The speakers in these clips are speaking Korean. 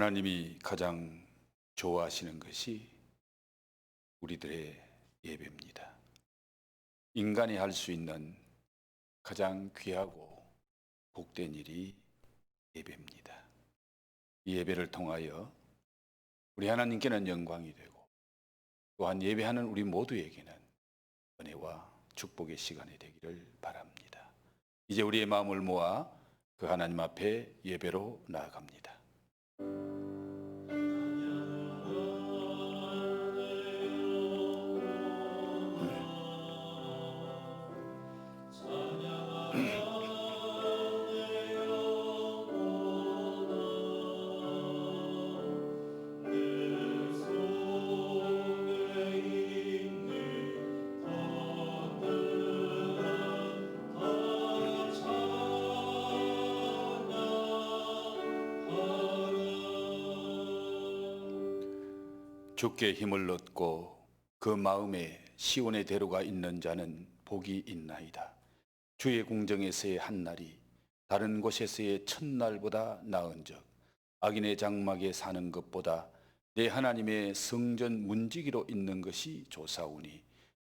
하나님이 가장 좋아하시는 것이 우리들의 예배입니다. 인간이 할 수 있는 가장 귀하고 복된 일이 예배입니다. 이 예배를 통하여 우리 하나님께는 영광이 되고 또한 예배하는 우리 모두에게는 은혜와 축복의 시간이 되기를 바랍니다. 이제 우리의 마음을 모아 그 하나님 앞에 예배로 나아갑니다. 주께 힘을 얻고 그 마음에 시온의 대로가 있는 자는 복이 있나이다. 주의 궁정에서의 한 날이 다른 곳에서의 첫날보다 나은즉 악인의 장막에 사는 것보다 내 하나님의 성전 문지기로 있는 것이 좋사오니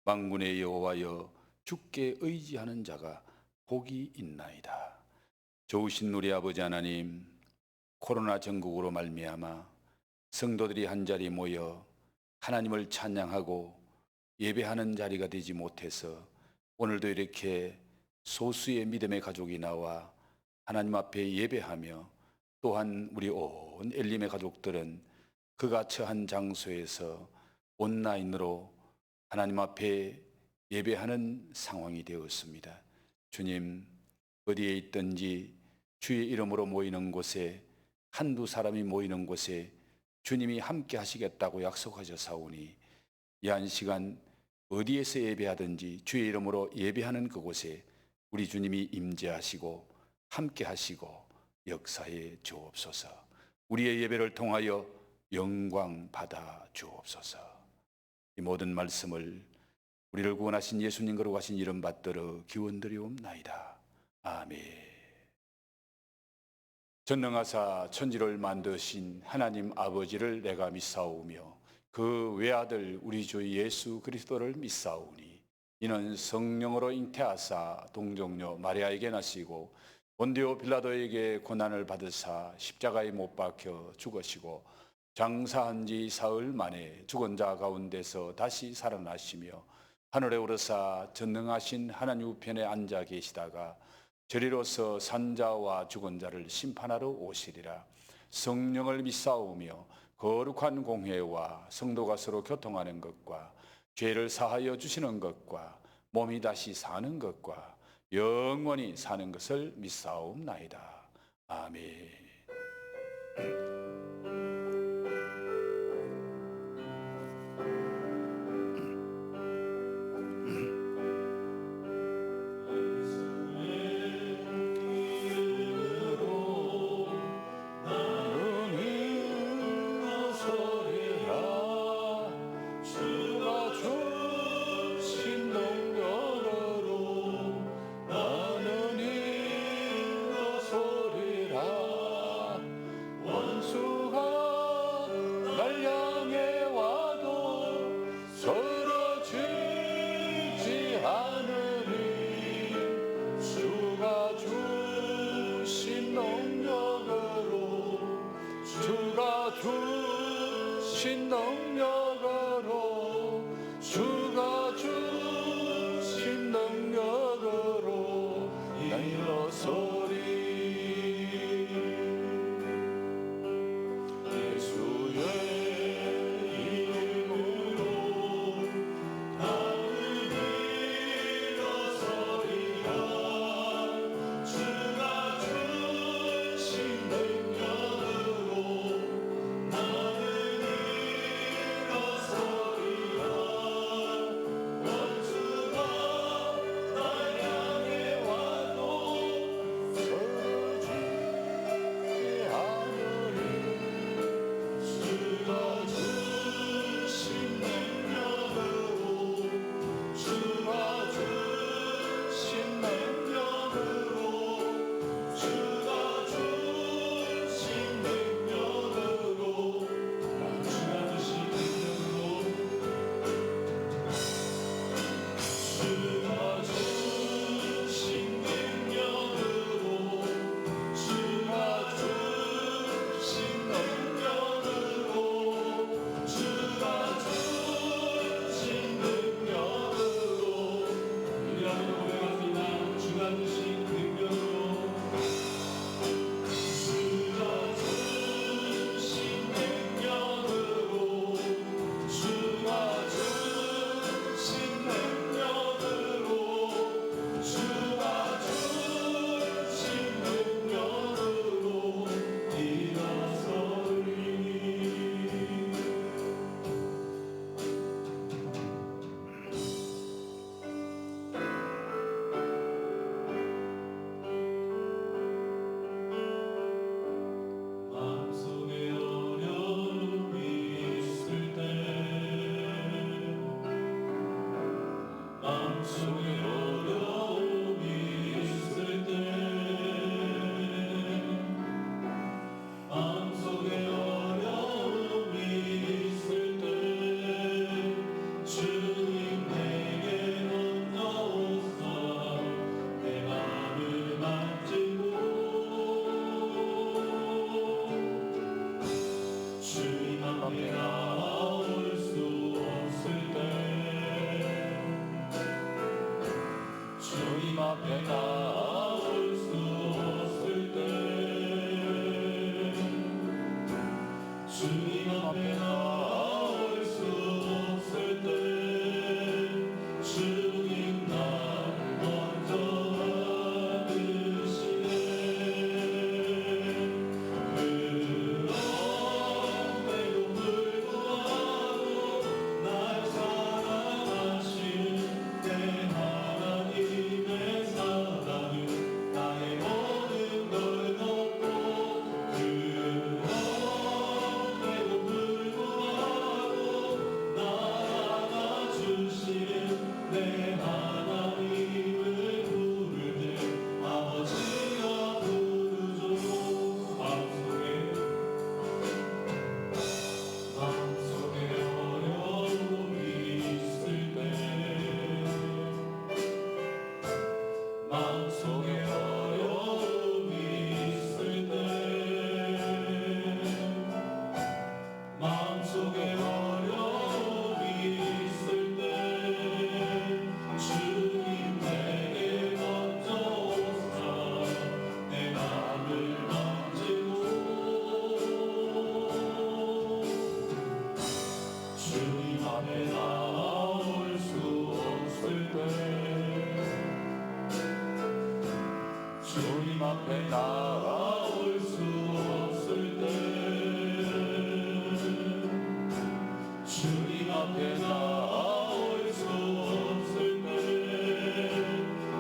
만군의 여호와여 주께 의지하는 자가 복이 있나이다. 좋으신 우리 아버지 하나님, 코로나 전국으로 말미암아 성도들이 한자리 모여 하나님을 찬양하고 예배하는 자리가 되지 못해서 오늘도 이렇게 소수의 믿음의 가족이 나와 하나님 앞에 예배하며 또한 우리 온 엘림의 가족들은 그가 처한 장소에서 온라인으로 하나님 앞에 예배하는 상황이 되었습니다. 주님, 어디에 있든지 주의 이름으로 모이는 곳에 한두 사람이 모이는 곳에 주님이 함께 하시겠다고 약속하셨사오니 이 한 시간 어디에서 예배하든지 주의 이름으로 예배하는 그곳에 우리 주님이 임재하시고 함께 하시고 역사해 주옵소서. 우리의 예배를 통하여 영광 받아 주옵소서. 이 모든 말씀을 우리를 구원하신 예수님 거룩하신 이름 받들어 기원드리옵나이다. 아멘. 전능하사 천지를 만드신 하나님 아버지를 내가 믿사오며 그 외아들 우리 주 예수 그리스도를 믿사오니 이는 성령으로 잉태하사 동정녀 마리아에게 나시고 본디오 빌라도에게 고난을 받으사 십자가에 못 박혀 죽으시고 장사한 지 사흘 만에 죽은 자 가운데서 다시 살아나시며 하늘에 오르사 전능하신 하나님 우편에 앉아 계시다가 저리로서 산자와 죽은 자를 심판하러 오시리라. 성령을 믿사오며 거룩한 공회와 성도가 서로 교통하는 것과 죄를 사하여 주시는 것과 몸이 다시 사는 것과 영원히 사는 것을 믿사옵나이다. 아멘. 주님 앞에 나아올 수 없을 때 주님 앞에 나아올 수 없을 때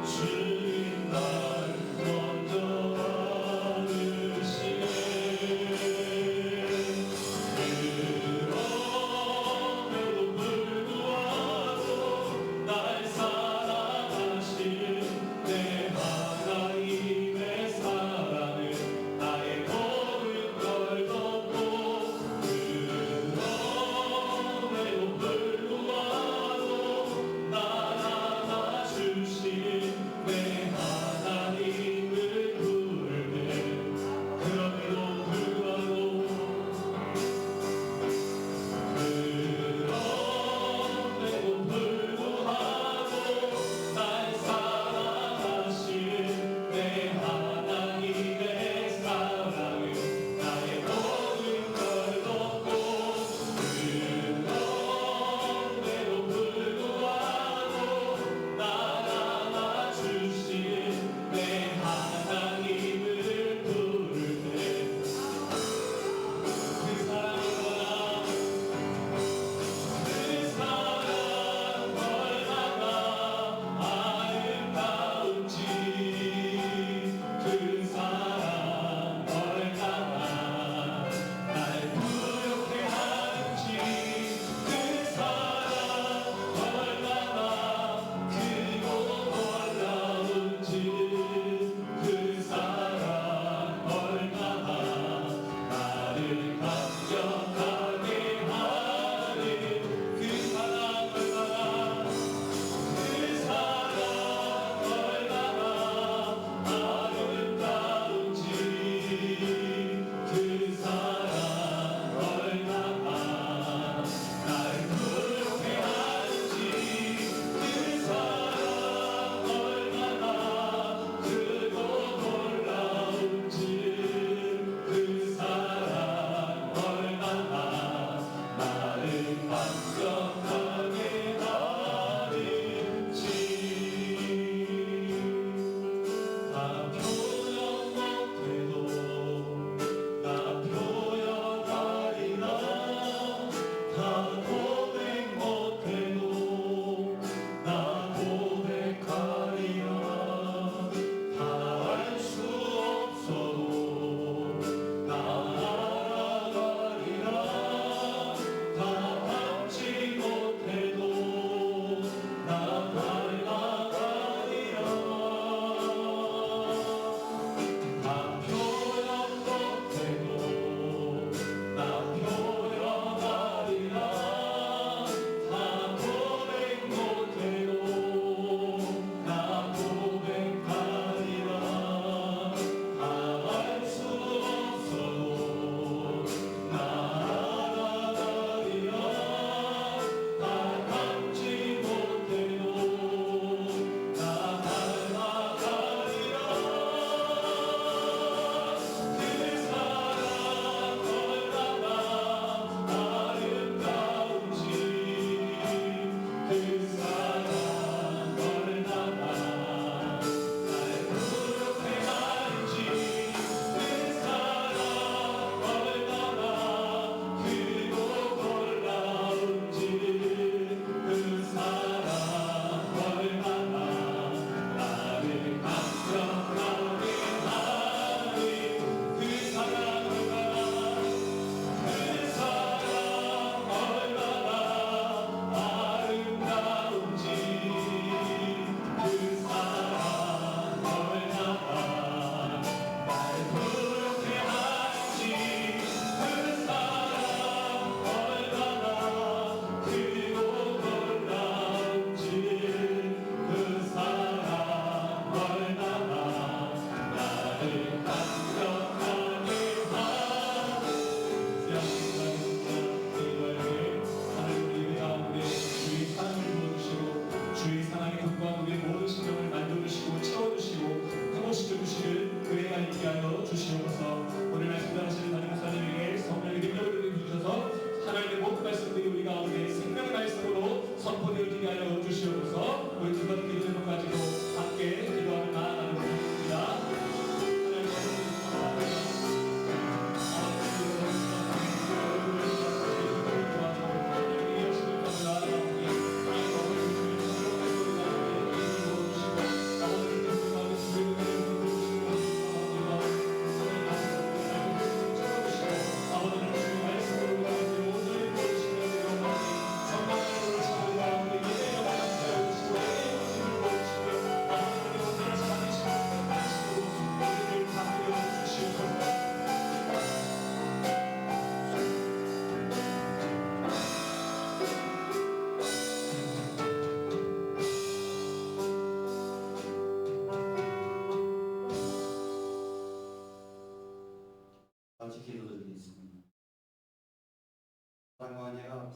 주님 날 먼저 안으시네 그럼에도 불구하고 날 사랑하시는 내 하나님의 사랑은 나의 모든 걸 덮고 그럼에도 불구하고 날 안아주시는 내 하나님을 부르네 그럼에도 불구하고 날 사랑하시는 내 하나님의 사랑은 나의 모든 걸 덮고 그럼에도 불구하고 날 안아주시는 내 하나님을 부르네 그 사랑이구나 그 사랑 얼마나 아름다운지 그 사랑 얼마나 날 부욕해 하는지 그 사랑 얼마나 크고 놀라운지 그 사랑 얼마나 나를 감격하게 하는 그 사랑 얼마나 그 사랑 얼마나 아름다운지 그 사랑 얼마나 날 부욕해 하는지 그 사랑 얼마나 크고 놀라운지 그 사랑 얼마나 나를 감격하게 하는지 다 표현 못해도 나 표현하리라 다 고백 못해도 나 고백하리라 다 알 수 없어도 나 알아가리라 다 알지 못해도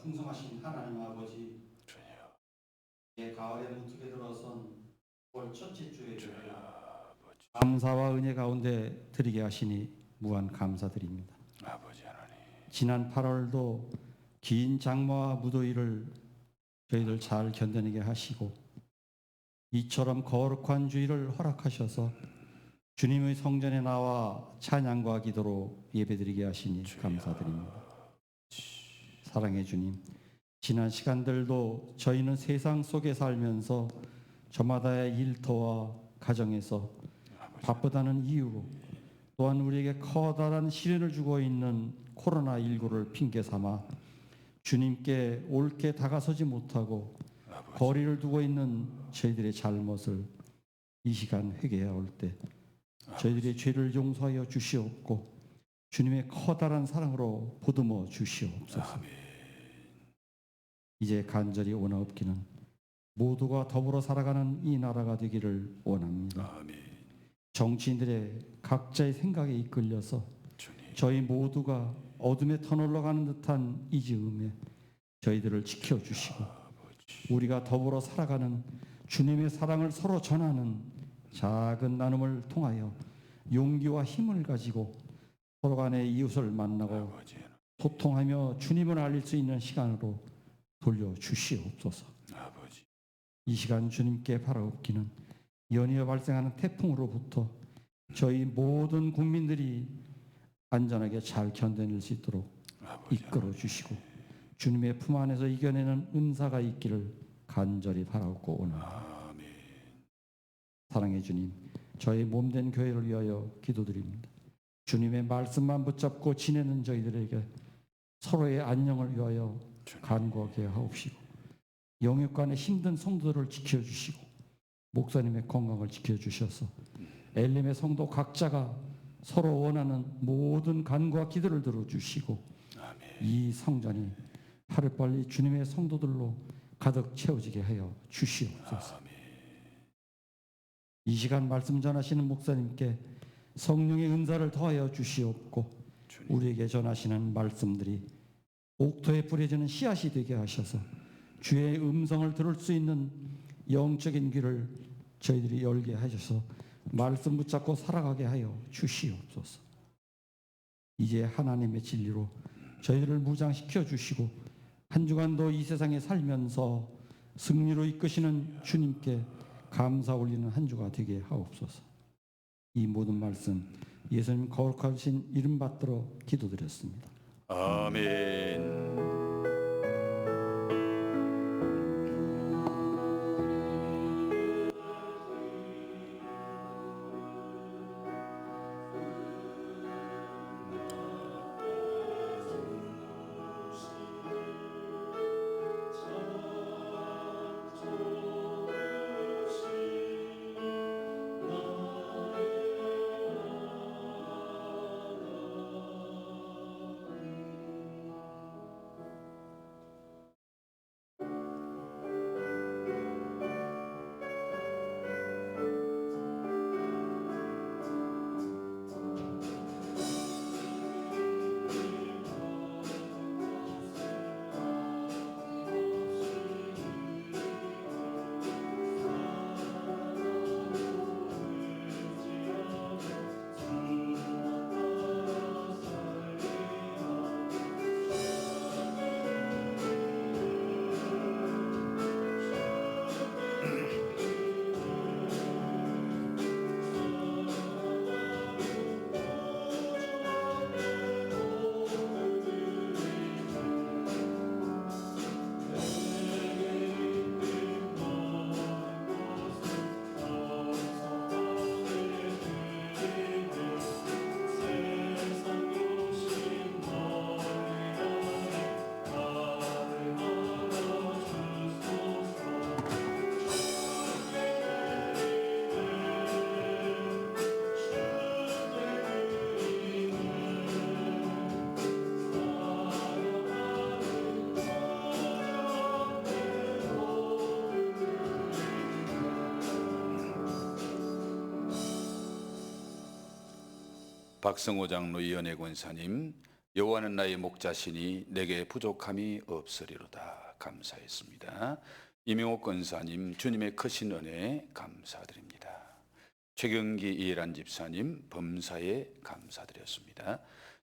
풍성하신 하나님 아버지, 예, 가을에 무뚝에 들어선 올 첫째 주에 감사와 은혜 가운데 드리게 하시니 무한 감사드립니다. 아버지 하나님, 지난 8월도 긴 장마와 무더위를 저희들 잘 견뎌내게 하시고 이처럼 거룩한 주일을 허락하셔서 주님의 성전에 나와 찬양과 기도로 예배드리게 하시니 감사드립니다. 사랑의 주님, 지난 시간들도 저희는 세상 속에 살면서 저마다의 일터와 가정에서 바쁘다는 이유로 또한 우리에게 커다란 시련을 주고 있는 코로나19를 핑계 삼아 주님께 옳게 다가서지 못하고 거리를 두고 있는 저희들의 잘못을 이 시간 회개해야 올 때 저희들의 죄를 용서하여 주시옵고 주님의 커다란 사랑으로 보듬어 주시옵소서. 이제 간절히 원하옵기는 모두가 더불어 살아가는 이 나라가 되기를 원합니다. 정치인들의 각자의 생각에 이끌려서 저희 모두가 어둠의 터널로 가는 듯한 이 즈음에 저희들을 지켜주시고 우리가 더불어 살아가는 주님의 사랑을 서로 전하는 작은 나눔을 통하여 용기와 힘을 가지고 서로 간의 이웃을 만나고 소통하며 주님을 알릴 수 있는 시간으로 돌려주시옵소서. 이 시간 주님께 바라옵기는 연이어 발생하는 태풍으로부터 저희 모든 국민들이 안전하게 잘 견뎌낼 수 있도록 이끌어 주시고 주님의 품 안에서 이겨내는 은사가 있기를 간절히 바라옵고 원합니다. 사랑의 주님, 저희 몸된 교회를 위하여 기도드립니다. 주님의 말씀만 붙잡고 지내는 저희들에게 서로의 안녕을 위하여 간구하게 하옵시고 영육간의 힘든 성도들을 지켜주시고 목사님의 건강을 지켜주셔서 엘림의 성도 각자가 서로 원하는 모든 간구와 기도를 들어주시고 이 성전이 하루빨리 주님의 성도들로 가득 채워지게 하여 주시옵소서. 이 시간 말씀 전하시는 목사님께 성령의 은사를 더하여 주시옵고 우리에게 전하시는 말씀들이 옥토에 뿌려지는 씨앗이 되게 하셔서 주의 음성을 들을 수 있는 영적인 귀를 저희들이 열게 하셔서 말씀 붙잡고 살아가게 하여 주시옵소서. 이제 하나님의 진리로 저희들을 무장시켜 주시고 한 주간도 이 세상에 살면서 승리로 이끄시는 주님께 감사 올리는 한 주가 되게 하옵소서. 이 모든 말씀 예수님 거룩하신 이름 받들어 기도드렸습니다. 아멘. 박성호 장로, 이현혜 권사님, 여호와는 나의 목자시니 내게 부족함이 없으리로다. 감사했습니다. 이명옥 권사님, 주님의 크신 은혜에 감사드립니다. 최경기 이해란 집사님, 범사에 감사드렸습니다.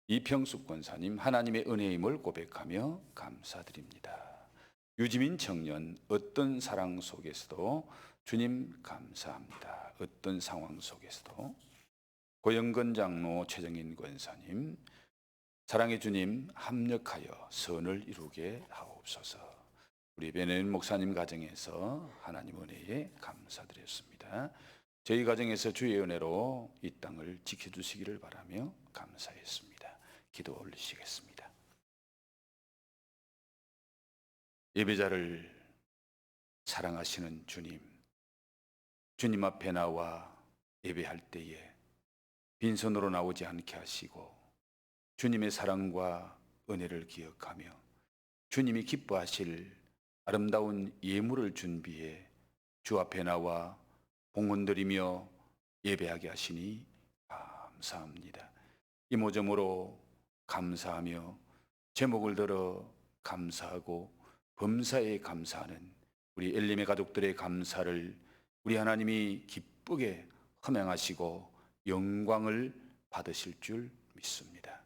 이평숙 권사님, 하나님의 은혜임을 고백하며 감사드립니다. 유지민 청년, 어떤 사랑 속에서도 주님 감사합니다. 어떤 상황 속에서도. 고영건 장로, 최정인 권사님, 사랑의 주님 합력하여 선을 이루게 하옵소서. 우리 베네인 목사님 가정에서 하나님 은혜에 감사드렸습니다. 저희 가정에서 주의 은혜로 이 땅을 지켜주시기를 바라며 감사했습니다. 기도 올리시겠습니다. 예배자를 사랑하시는 주님, 주님 앞에 나와 예배할 때에 빈손으로 나오지 않게 하시고 주님의 사랑과 은혜를 기억하며 주님이 기뻐하실 아름다운 예물을 준비해 주 앞에 나와 봉헌드리며 예배하게 하시니 감사합니다. 이모저모로 감사하며 제목을 들어 감사하고 범사에 감사하는 우리 엘림의 가족들의 감사를 우리 하나님이 기쁘게 허명하시고 영광을 받으실 줄 믿습니다.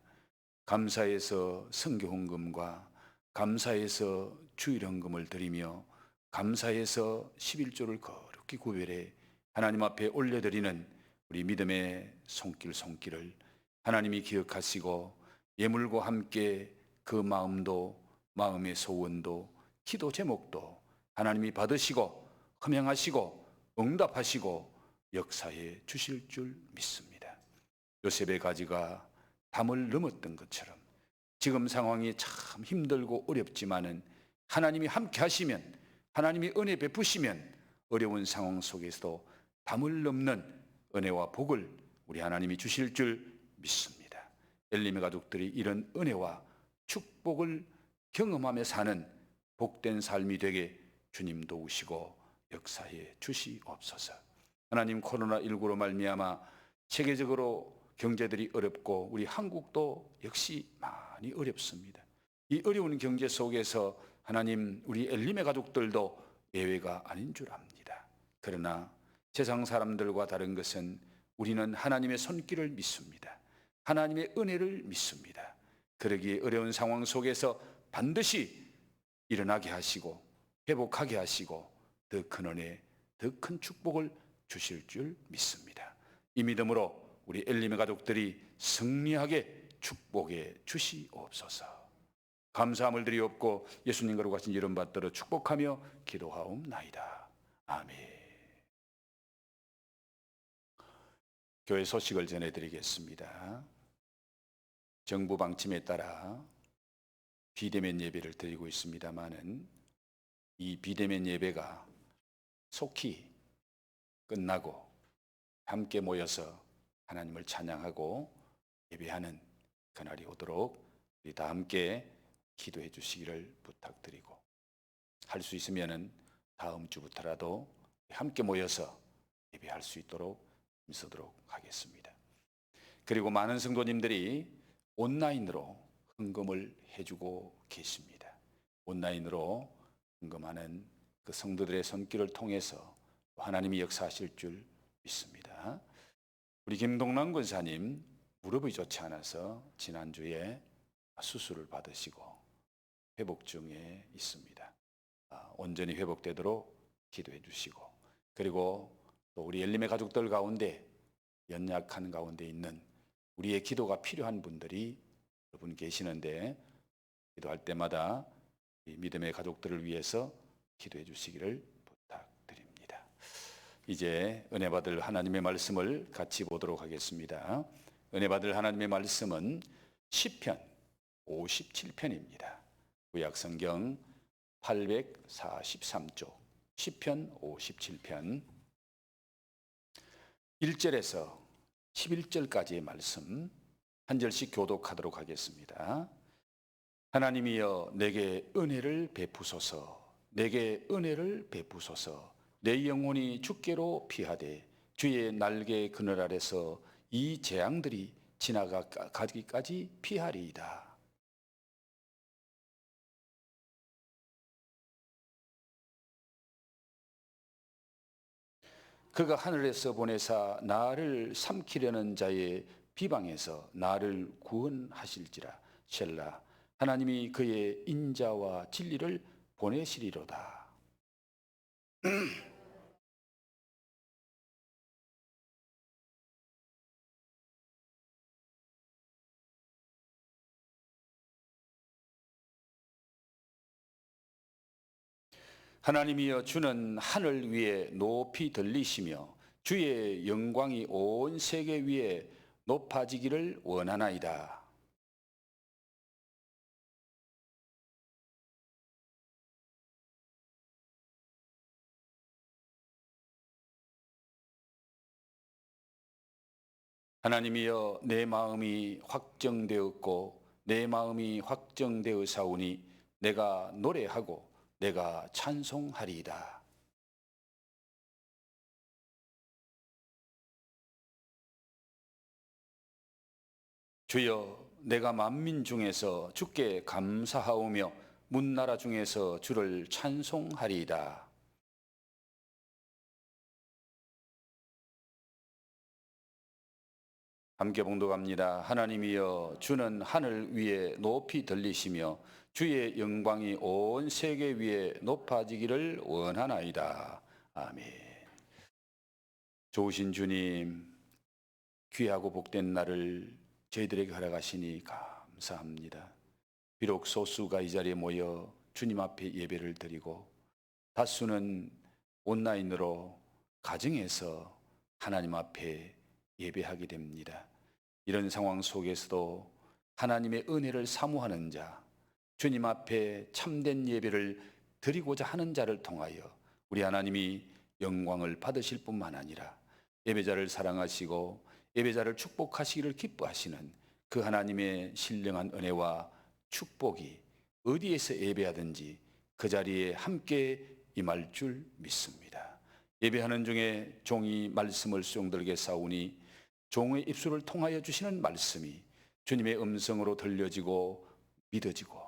감사해서 성교헌금과 감사해서 주일헌금을 드리며 감사해서 11조를 거룩히 구별해 하나님 앞에 올려드리는 우리 믿음의 손길을 하나님이 기억하시고 예물과 함께 그 마음도, 마음의 소원도, 기도 제목도 하나님이 받으시고 허명하시고 응답하시고 역사해 주실 줄 믿습니다. 요셉의 가지가 담을 넘었던 것처럼 지금 상황이 참 힘들고 어렵지만은 하나님이 함께 하시면, 하나님이 은혜 베푸시면 어려운 상황 속에서도 담을 넘는 은혜와 복을 우리 하나님이 주실 줄 믿습니다. 엘림의 가족들이 이런 은혜와 축복을 경험하며 사는 복된 삶이 되게 주님 도우시고 역사해 주시옵소서. 하나님, 코로나19로 말미암아 세계적으로 경제들이 어렵고 우리 한국도 역시 많이 어렵습니다. 이 어려운 경제 속에서 하나님, 우리 엘림의 가족들도 예외가 아닌 줄 압니다. 그러나 세상 사람들과 다른 것은 우리는 하나님의 손길을 믿습니다. 하나님의 은혜를 믿습니다. 그러기에 어려운 상황 속에서 반드시 일어나게 하시고 회복하게 하시고 더 큰 은혜, 더 큰 축복을 주실 줄 믿습니다. 이 믿음으로 우리 엘림의 가족들이 승리하게 축복해 주시옵소서. 감사함을 드리옵고 예수님 거룩하신 이름 받들어 축복하며 기도하옵나이다. 아멘. 교회 소식을 전해드리겠습니다. 정부 방침에 따라 비대면 예배를 드리고 있습니다마는 이 비대면 예배가 속히 끝나고 함께 모여서 하나님을 찬양하고 예배하는 그날이 오도록 우리 다 함께 기도해 주시기를 부탁드리고, 할 수 있으면은 다음 주부터라도 함께 모여서 예배할 수 있도록 힘쓰도록 하겠습니다. 그리고 많은 성도님들이 온라인으로 헌금을 해주고 계십니다. 온라인으로 헌금하는 그 성도들의 손길을 통해서 하나님이 역사하실 줄 믿습니다. 우리 김동란 권사님 무릎이 좋지 않아서 지난주에 수술을 받으시고 회복 중에 있습니다. 온전히 회복되도록 기도해 주시고, 그리고 또 우리 엘림의 가족들 가운데 연약한 가운데 있는 우리의 기도가 필요한 분들이 여러분 계시는데, 기도할 때마다 이 믿음의 가족들을 위해서 기도해 주시기를 부탁드립니다. 이제 은혜 받을 하나님의 말씀을 같이 보도록 하겠습니다. 은혜 받을 하나님의 말씀은 시편 57편입니다. 구약성경 843쪽 시편 57편 1절에서 11절까지의 말씀 한 절씩 교독하도록 하겠습니다. 하나님이여 내게 은혜를 베푸소서, 내게 은혜를 베푸소서. 내 영혼이 주께로 피하되 주의 날개 그늘 아래서 이 재앙들이 지나가기까지 피하리이다. 그가 하늘에서 보내사 나를 삼키려는 자의 비방에서 나를 구원하실지라. 셀라. 하나님이 그의 인자와 진리를 보내시리로다. 하나님이여, 주는 하늘 위에 높이 들리시며 주의 영광이 온 세계 위에 높아지기를 원하나이다. 하나님이여, 내 마음이 확정되었고 내 마음이 확정되어사오니 내가 노래하고 내가 찬송하리이다. 주여, 내가 만민 중에서 주께 감사하오며 문나라 중에서 주를 찬송하리이다. 함께 봉독합니다. 하나님이여, 주는 하늘 위에 높이 들리시며 주의 영광이 온 세계 위에 높아지기를 원하나이다. 아멘. 좋으신 주님, 귀하고 복된 날을 저희들에게 허락하시니 감사합니다. 비록 소수가 이 자리에 모여 주님 앞에 예배를 드리고 다수는 온라인으로 가정에서 하나님 앞에 예배하게 됩니다. 이런 상황 속에서도 하나님의 은혜를 사모하는 자, 주님 앞에 참된 예배를 드리고자 하는 자를 통하여 우리 하나님이 영광을 받으실 뿐만 아니라 예배자를 사랑하시고 예배자를 축복하시기를 기뻐하시는 그 하나님의 신령한 은혜와 축복이 어디에서 예배하든지 그 자리에 함께 임할 줄 믿습니다. 예배하는 중에 종이 말씀을 수용들게 싸우니 종의 입술을 통하여 주시는 말씀이 주님의 음성으로 들려지고 믿어지고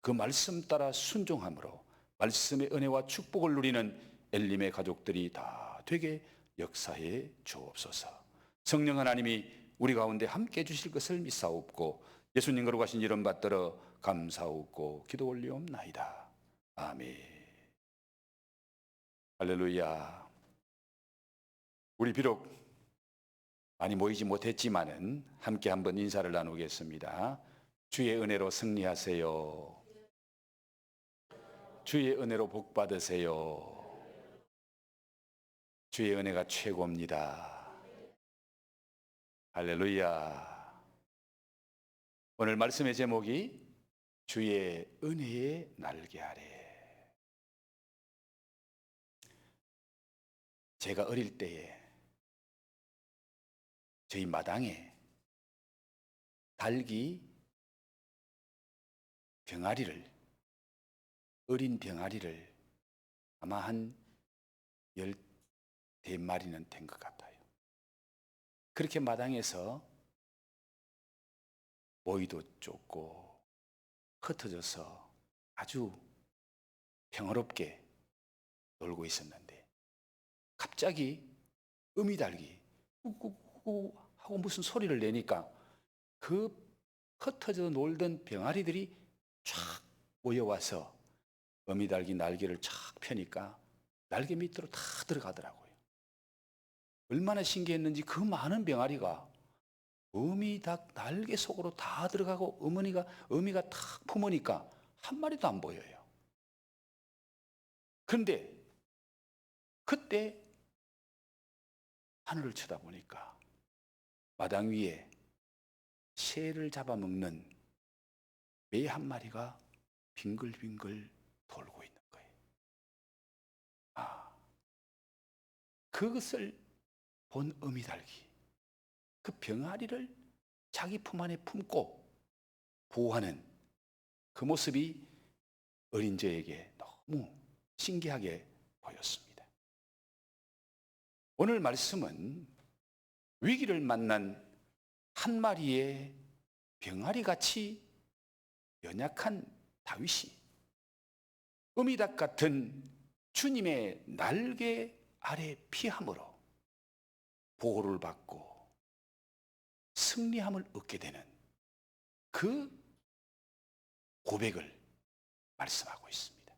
그 말씀 따라 순종함으로 말씀의 은혜와 축복을 누리는 엘림의 가족들이 다 되게 역사해 주옵소서. 성령 하나님이 우리 가운데 함께 해주실 것을 믿사옵고 예수님 거룩하신 이름 받들어 감사하고 기도 올리옵나이다. 아멘. 할렐루야. 우리 비록 많이 모이지 못했지만은 함께 한번 인사를 나누겠습니다. 주의 은혜로 승리하세요. 주의 은혜로 복 받으세요. 주의 은혜가 최고입니다. 할렐루야. 오늘 말씀의 제목이 주의 은혜의 날개 아래. 제가 어릴 때에 저희 마당에 닭이 병아리를, 어린 병아리를 아마 한 14마리는 된 것 같아요. 그렇게 마당에서 모이도 쫓고 흩어져서 아주 평화롭게 놀고 있었는데 갑자기 어미닭이 꾹꾹꾹 하고 무슨 소리를 내니까 그 흩어져 놀던 병아리들이 쫙 모여와서 어미닭이 날개를 쫙 펴니까 날개 밑으로 다 들어가더라고요. 얼마나 신기했는지 그 많은 병아리가 어미닭 날개 속으로 다 들어가고 어미가 탁 품으니까 한 마리도 안 보여요. 그런데 그때 하늘을 쳐다보니까 마당 위에 새를 잡아먹는 매 한 마리가 빙글빙글 돌고 있는 거예요. 그것을 본 어미닭이 그 병아리를 자기 품 안에 품고 보호하는 그 모습이 어린 저에게 너무 신기하게 보였습니다. 오늘 말씀은 위기를 만난 한 마리의 병아리같이 연약한 다윗이 어미닭 같은 주님의 날개 아래 피함으로 보호를 받고 승리함을 얻게 되는 그 고백을 말씀하고 있습니다.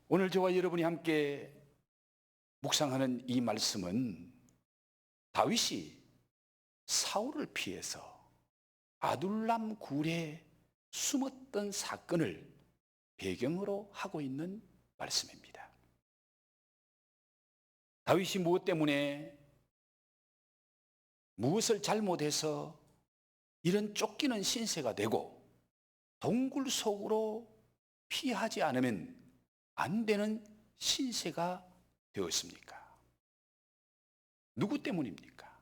오늘 저와 여러분이 함께 묵상하는 이 말씀은 다윗이 사울을 피해서 아둘람 굴에 숨었던 사건을 배경으로 하고 있는 말씀입니다. 다윗이 무엇 때문에 무엇을 잘못해서 이런 쫓기는 신세가 되고 동굴 속으로 피하지 않으면 안 되는 신세가 되었습니까? 누구 때문입니까?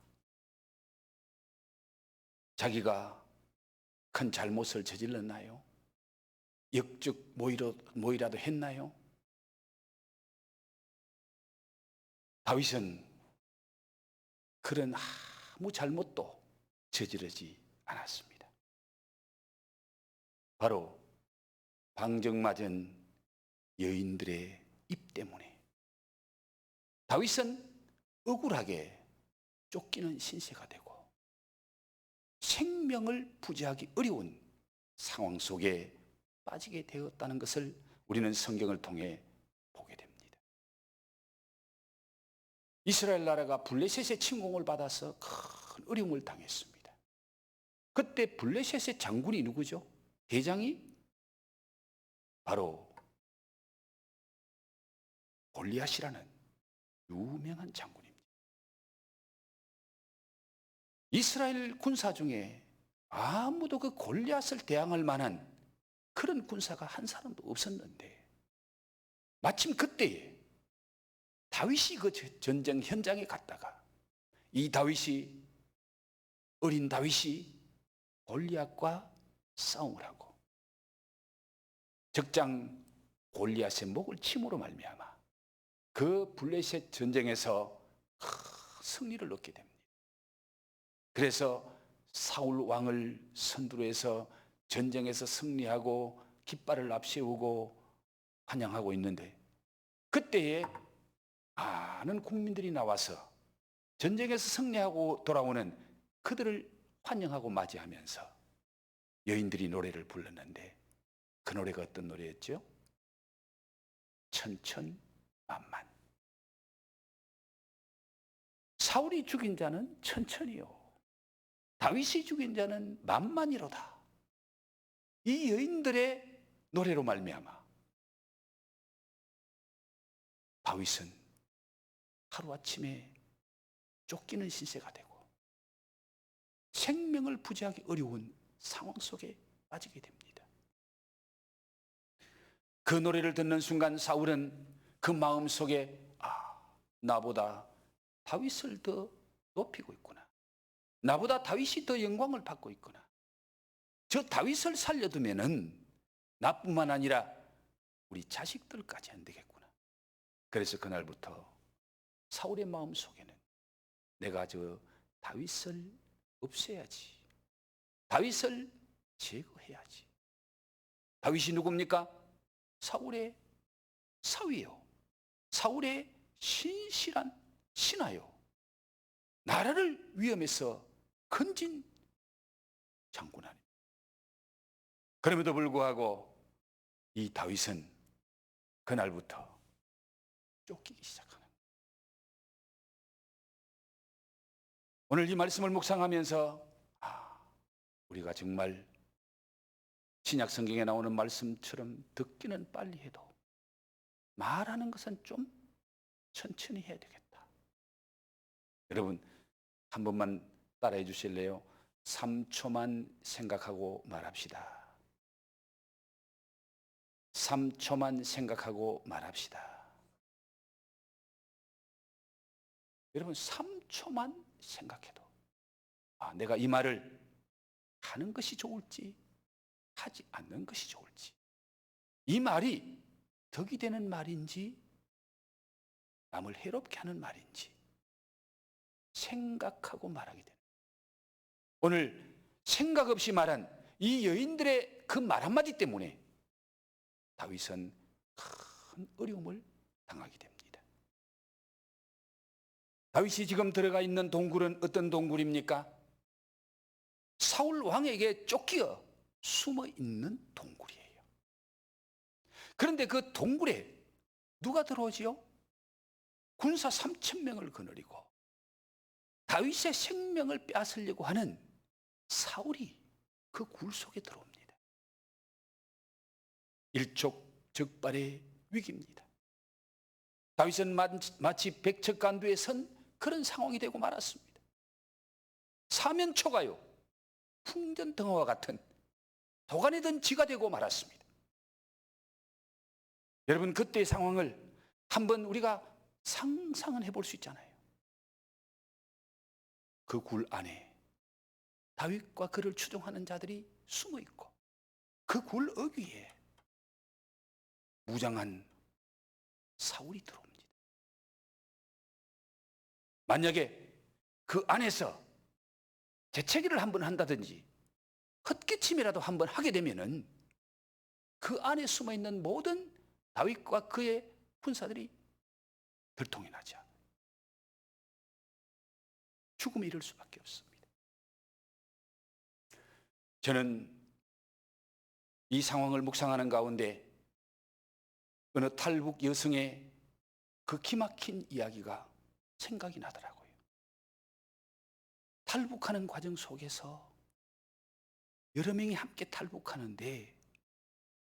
자기가 큰 잘못을 저질렀나요? 역적 뭐이라도 했나요? 다윗은 그런 아무 잘못도 저지르지 않았습니다. 바로 방정맞은 여인들의 입 때문에 다윗은 억울하게 쫓기는 신세가 되고 생명을 부지하기 어려운 상황 속에 빠지게 되었다는 것을 우리는 성경을 통해 보게 됩니다. 이스라엘 나라가 블레셋의 침공을 받아서 큰 어려움을 당했습니다. 그때 블레셋의 장군이 누구죠? 대장이 바로 골리앗이라는 유명한 장군입니다. 이스라엘 군사 중에 아무도 그 골리앗을 대항할 만한 그런 군사가 한 사람도 없었는데 마침 그때에 다윗이 그 전쟁 현장에 갔다가 이 다윗이 어린 다윗이 골리앗과 싸움을 하고 적장 골리앗의 목을 침으로 말미암아 그 블레셋 전쟁에서 승리를 얻게 됩니다. 그래서 사울 왕을 선두로 해서 전쟁에서 승리하고 깃발을 앞세우고 환영하고 있는데 그때에 많은 국민들이 나와서 전쟁에서 승리하고 돌아오는 그들을 환영하고 맞이하면서 여인들이 노래를 불렀는데 그 노래가 어떤 노래였죠? 천천만만. 사울이 죽인 자는 천천히요 다윗이 죽인 자는 만만이로다. 이 여인들의 노래로 말미암아 다윗은 하루아침에 쫓기는 신세가 되고 생명을 부지하기 어려운 상황 속에 빠지게 됩니다. 그 노래를 듣는 순간 사울은 그 마음속에 나보다 다윗을 더 높이고 있구나. 나보다 다윗이 더 영광을 받고 있구나. 저 다윗을 살려두면은 나뿐만 아니라 우리 자식들까지 안 되겠구나. 그래서 그날부터 사울의 마음속에는 내가 저 다윗을 없애야지. 다윗을 제거해야지. 다윗이 누굽니까? 사울의 사위요. 사울의 신실한 신하요. 나라를 위험에서 건진 장군 아닙니까? 그럼에도 불구하고 이 다윗은 그날부터 쫓기기 시작하는 거예요. 오늘 이 말씀을 묵상하면서 우리가 정말 신약 성경에 나오는 말씀처럼 듣기는 빨리 해도 말하는 것은 좀 천천히 해야 되겠다. 여러분 한 번만 따라해 주실래요? 3초만 생각하고 말합시다. 3초만 생각하고 말합시다. 여러분 3초만 생각해도 내가 이 말을 하는 것이 좋을지 하지 않는 것이 좋을지 이 말이 덕이 되는 말인지 남을 해롭게 하는 말인지 생각하고 말하게 되는 오늘 생각 없이 말한 이 여인들의 그 말 한마디 때문에 다윗은 큰 어려움을 당하게 됩니다. 다윗이 지금 들어가 있는 동굴은 어떤 동굴입니까? 사울 왕에게 쫓겨 숨어 있는 동굴이에요. 그런데 그 동굴에 누가 들어오지요? 군사 3,000명을 거느리고 다윗의 생명을 빼앗으려고 하는 사울이 그 굴 속에 들어옵니다. 일촉즉발의 위기입니다. 다윗은 마치 백척간두에 선 그런 상황이 되고 말았습니다. 사면초가요 풍전등화와 같은 도간에 든 쥐가 되고 말았습니다. 여러분, 그때의 상황을 한번 우리가 상상은 해볼 수 있잖아요. 그 굴 안에 다윗과 그를 추종하는 자들이 숨어 있고 그 굴 어귀에 무장한 사울이 들어옵니다. 만약에 그 안에서 재채기를 한번 한다든지 헛기침이라도 한번 하게 되면은 그 안에 숨어 있는 모든 다윗과 그의 군사들이 들통이 나지 않아요. 죽음에 이를 수밖에 없습니다. 저는 이 상황을 묵상하는 가운데 어느 탈북 여성의 그 기막힌 이야기가 생각이 나더라고요. 탈북하는 과정 속에서 여러 명이 함께 탈북하는데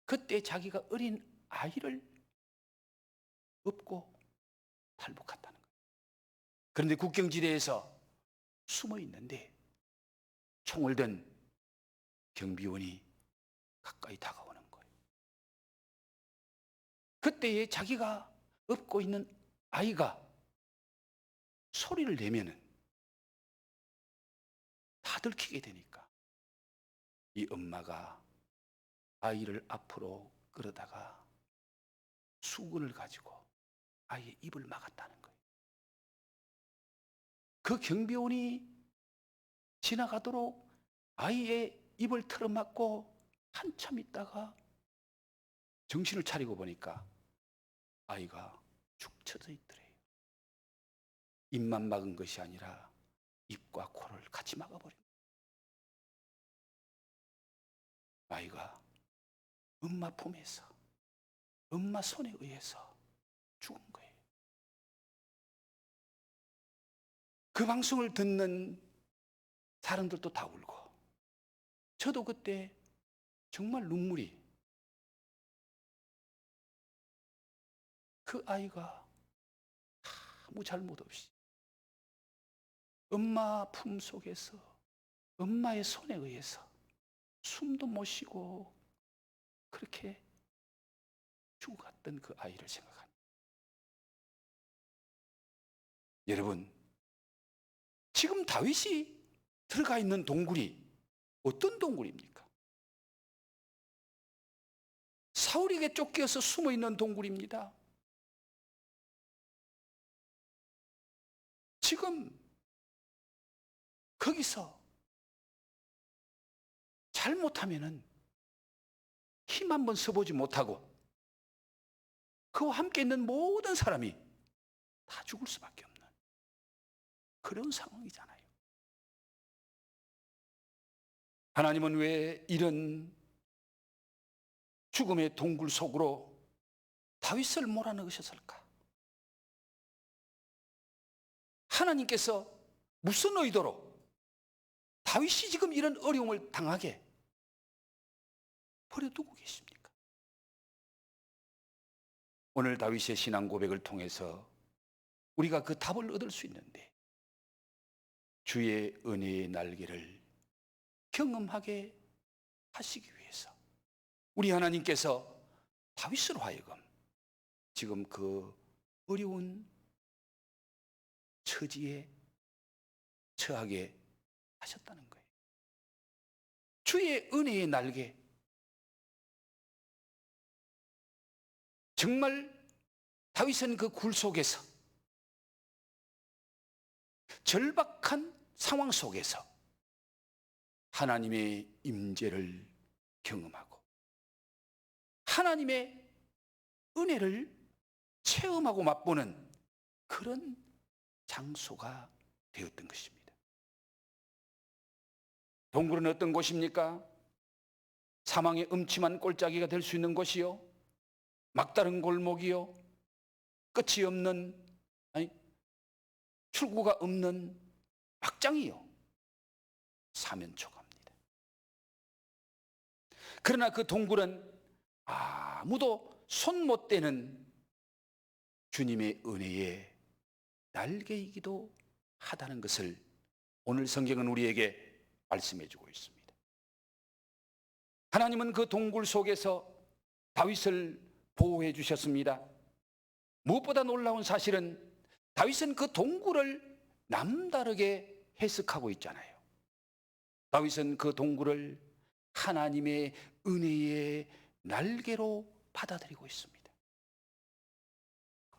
그때 자기가 어린 아이를 업고 탈북한다는 거예요. 그런데 국경지대에서 숨어 있는데 총을 든 경비원이 가까이 다가오는 거예요. 그때에 자기가 업고 있는 아이가 소리를 내면은 다 들키게 되니까 이 엄마가 아이를 앞으로 끌어다가 수건을 가지고 아이의 입을 막았다는 거예요. 그 경비원이 지나가도록 아이의 입을 틀어막고 한참 있다가 정신을 차리고 보니까 아이가 축 처져 있더래요. 입만 막은 것이 아니라 입과 코를 같이 막아버린 거예요. 아이가 엄마 품에서 엄마 손에 의해서 죽은 거예요. 그 방송을 듣는 사람들도 다 울고 저도 그때 정말 눈물이, 그 아이가 아무 잘못 없이 엄마 품 속에서 엄마의 손에 의해서 숨도 못 쉬고 그렇게 죽어갔던 그 아이를 생각합니다. 여러분, 지금 다윗이 들어가 있는 동굴이 어떤 동굴입니까? 사울에게 쫓겨서 숨어 있는 동굴입니다. 지금 거기서 잘못하면은 힘 한번 써보지 못하고 그와 함께 있는 모든 사람이 다 죽을 수밖에 없는 그런 상황이잖아요. 하나님은 왜 이런 죽음의 동굴 속으로 다윗을 몰아넣으셨을까? 하나님께서 무슨 의도로 다윗이 지금 이런 어려움을 당하게 버려두고 계십니까? 오늘 다윗의 신앙 고백을 통해서 우리가 그 답을 얻을 수 있는데, 주의 은혜의 날개를 경험하게 하시기 위해서 우리 하나님께서 다윗으로 하여금 지금 그 어려운 처지에 처하게 하셨다는 거예요. 주의 은혜의 날개, 정말 다윗은 그 굴 속에서 절박한 상황 속에서 하나님의 임재를 경험하고 하나님의 은혜를 체험하고 맛보는 그런 장소가 되었던 것입니다. 동굴은 어떤 곳입니까? 사망의 음침한 꼴짜기가 될 수 있는 곳이요, 막다른 골목이요, 끝이 없는, 출구가 없는 막장이요, 사면초가입니다. 그러나 그 동굴은 아무도 손 못 대는 주님의 은혜의 날개이기도 하다는 것을 오늘 성경은 우리에게 말씀해 주고 있습니다. 하나님은 그 동굴 속에서 다윗을 보호해 주셨습니다. 무엇보다 놀라운 사실은 다윗은 그 동굴을 남다르게 해석하고 있잖아요. 다윗은 그 동굴을 하나님의 은혜의 날개로 받아들이고 있습니다.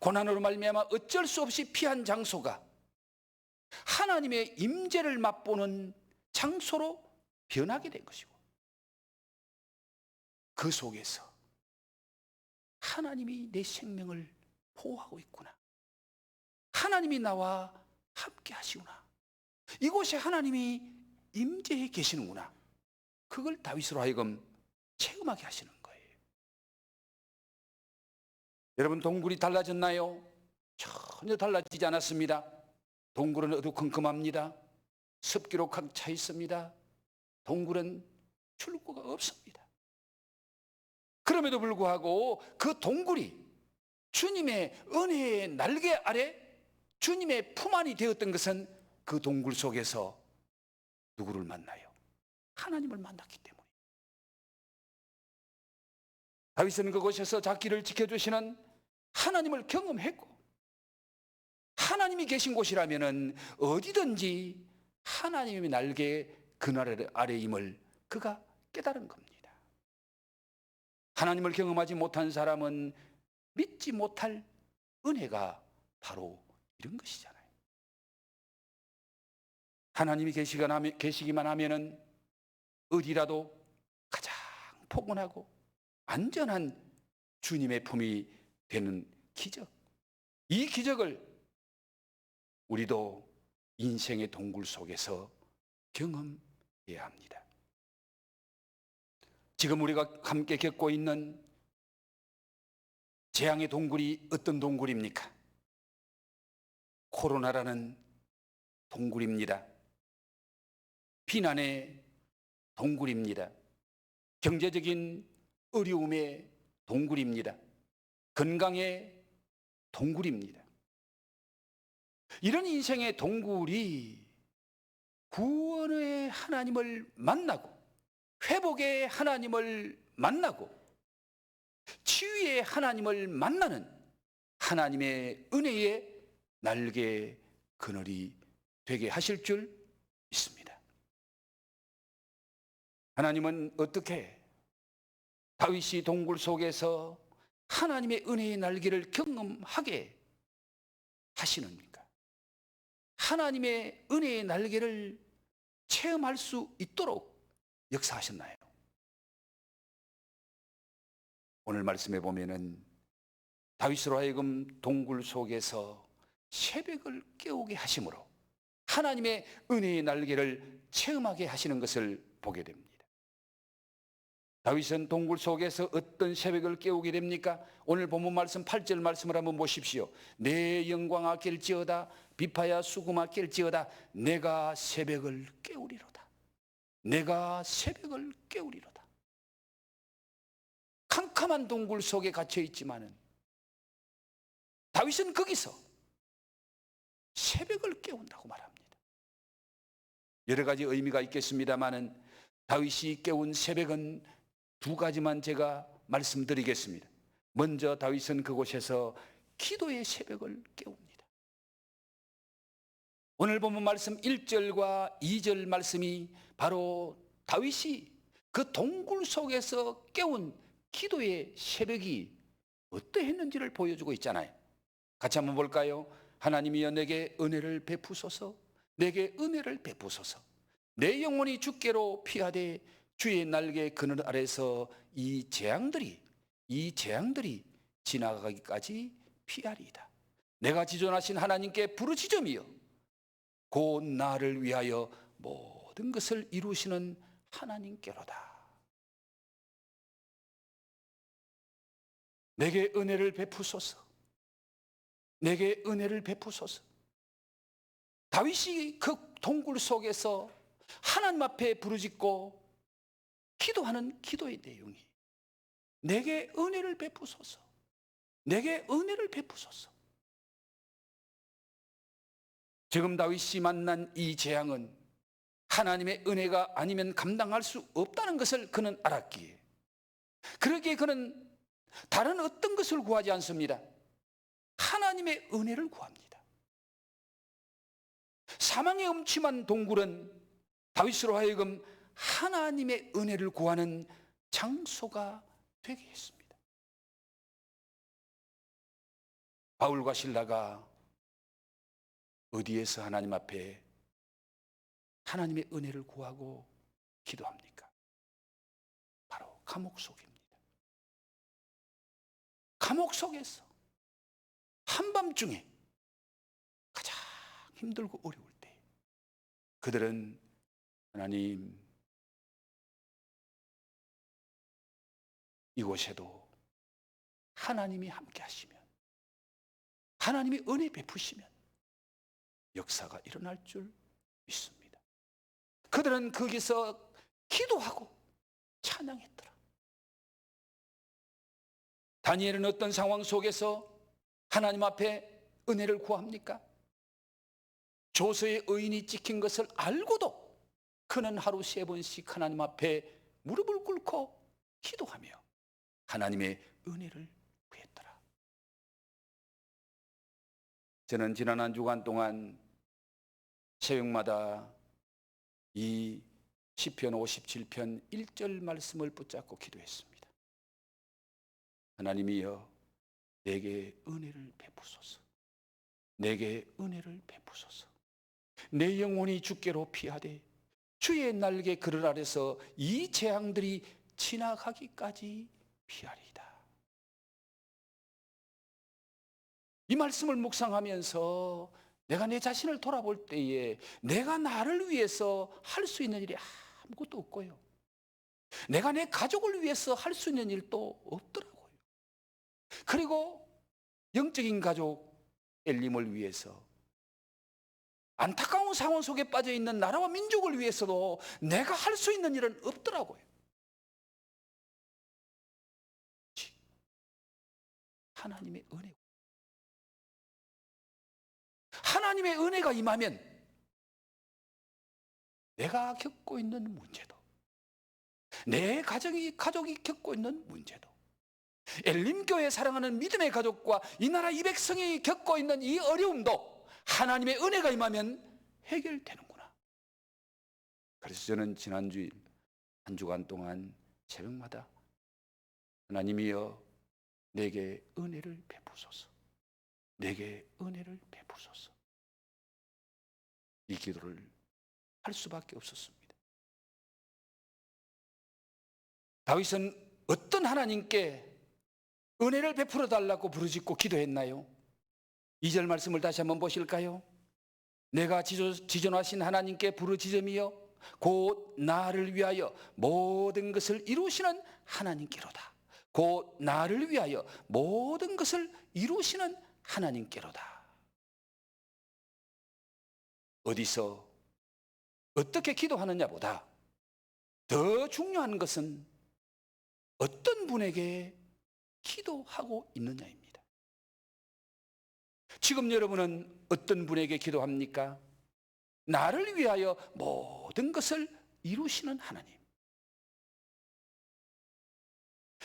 고난으로 말미암아 어쩔 수 없이 피한 장소가 하나님의 임재를 맛보는 장소로 변하게 된 것이고, 그 속에서 하나님이 내 생명을 보호하고 있구나, 하나님이 나와 함께 하시구나, 이곳에 하나님이 임재해 계시는구나, 그걸 다윗으로 하여금 체험하게 하시는 거예요. 여러분, 동굴이 달라졌나요? 전혀 달라지지 않았습니다. 동굴은 어두컴컴합니다. 습기로 가득 차 있습니다. 동굴은 출구가 없습니다. 그럼에도 불구하고 그 동굴이 주님의 은혜의 날개 아래 주님의 품 안이 되었던 것은 그 동굴 속에서 누구를 만나요? 하나님을 만났기 때문에. 다윗은 그곳에서 자기를 지켜주시는 하나님을 경험했고, 하나님이 계신 곳이라면 어디든지 하나님의 날개 그날 아래임을 그가 깨달은 겁니다. 하나님을 경험하지 못한 사람은 믿지 못할 은혜가 바로 이런 것이잖아요. 하나님이 계시기만 하면은 어디라도 가장 포근하고 안전한 주님의 품이 되는 기적, 이 기적을 우리도 인생의 동굴 속에서 경험해야 합니다. 지금 우리가 함께 겪고 있는 재앙의 동굴이 어떤 동굴입니까? 코로나라는 동굴입니다. 비난의 동굴입니다. 경제적인 어려움의 동굴입니다. 건강의 동굴입니다. 이런 인생의 동굴이 구원의 하나님을 만나고 회복의 하나님을 만나고 치유의 하나님을 만나는 하나님의 은혜의 날개 그늘이 되게 하실 줄 믿습니다. 하나님은 어떻게 다윗이 동굴 속에서 하나님의 은혜의 날개를 경험하게 하시는가? 하나님의 은혜의 날개를 체험할 수 있도록 역사하셨나요? 오늘 말씀해 보면은 다윗으로 하여금 동굴 속에서 새벽을 깨우게 하심으로 하나님의 은혜의 날개를 체험하게 하시는 것을 보게 됩니다. 다윗은 동굴 속에서 어떤 새벽을 깨우게 됩니까? 오늘 본문 말씀 8절 말씀을 한번 보십시오. 내 영광아 깰지어다, 비파야 수금아 깰지어다, 내가 새벽을 깨우리로다. 내가 새벽을 깨우리로다. 캄캄한 동굴 속에 갇혀 있지만은 다윗은 거기서 새벽을 깨운다고 말합니다. 여러 가지 의미가 있겠습니다만은 다윗이 깨운 새벽은 두 가지만 제가 말씀드리겠습니다. 먼저 다윗은 그곳에서 기도의 새벽을 깨웁니다. 오늘 본문 말씀 1절과 2절 말씀이 바로 다윗이 그 동굴 속에서 깨운 기도의 새벽이 어떠했는지를 보여주고 있잖아요. 같이 한번 볼까요? 하나님이여 내게 은혜를 베푸소서, 내게 은혜를 베푸소서. 내 영혼이 주께로 피하되 주의 날개 그늘 아래서 이 재앙들이 지나가기까지 피하리이다. 내가 지존하신 하나님께 부르짖음이여 곧 나를 위하여 모든 것을 이루시는 하나님께로다. 내게 은혜를 베푸소서. 내게 은혜를 베푸소서. 다윗이 그 동굴 속에서 하나님 앞에 부르짖고 기도하는 기도의 내용이 내게 은혜를 베푸소서. 내게 은혜를 베푸소서. 지금 다윗이 만난 이 재앙은 하나님의 은혜가 아니면 감당할 수 없다는 것을 그는 알았기에 그러기에 그는 다른 어떤 것을 구하지 않습니다. 하나님의 은혜를 구합니다. 사망의 음침한 동굴은 다윗으로 하여금 하나님의 은혜를 구하는 장소가 되게 했습니다. 바울과 실라가 어디에서 하나님 앞에 하나님의 은혜를 구하고 기도합니까? 바로 감옥 속입니다. 감옥 속에서 한밤중에 가장 힘들고 어려울 때 그들은 하나님, 이곳에도 하나님이 함께 하시면 하나님이 은혜 베푸시면 역사가 일어날 줄 믿습니다. 그들은 거기서 기도하고 찬양했더라. 다니엘은 어떤 상황 속에서 하나님 앞에 은혜를 구합니까? 조서의 의인이 찍힌 것을 알고도 그는 하루 3번씩 하나님 앞에 무릎을 꿇고 기도하며 하나님의 은혜를 구했더라. 저는 지난 한 주간 동안 새벽마다 이 시편 57편 1절 말씀을 붙잡고 기도했습니다. 하나님이여 내게 은혜를 베푸소서. 내게 은혜를 베푸소서. 내 영혼이 주께로 피하되 주의 날개 그늘 아래서 이 재앙들이 지나가기까지 피하리이다. 이 말씀을 묵상하면서 내가 내 자신을 돌아볼 때에 내가 나를 위해서 할 수 있는 일이 아무것도 없고요. 내가 내 가족을 위해서 할 수 있는 일도 없더라고요. 그리고 영적인 가족 엘림을 위해서 안타까운 상황 속에 빠져 있는 나라와 민족을 위해서도 내가 할 수 있는 일은 없더라고요. 하나님의 은혜. 하나님의 은혜가 임하면 내가 겪고 있는 문제도, 내 가족이 겪고 있는 문제도, 엘림교회 사랑하는 믿음의 가족과 이 나라 이 백성이 겪고 있는 이 어려움도 하나님의 은혜가 임하면 해결되는구나. 그래서 저는 지난주일 한 주간 동안 새벽마다 하나님이여 내게 은혜를 베푸소서. 내게 은혜를 베푸소서. 이 기도를 할 수밖에 없었습니다. 다윗은 어떤 하나님께 은혜를 베풀어 달라고 부르짖고 기도했나요? 2절 말씀을 다시 한번 보실까요? 내가 지존하신 하나님께 부르짖음이여 곧 나를 위하여 모든 것을 이루시는 하나님께로다. 곧 나를 위하여 모든 것을 이루시는 하나님께로다. 어디서 어떻게 기도하느냐보다 더 중요한 것은 어떤 분에게 기도하고 있느냐입니다. 지금 여러분은 어떤 분에게 기도합니까? 나를 위하여 모든 것을 이루시는 하나님.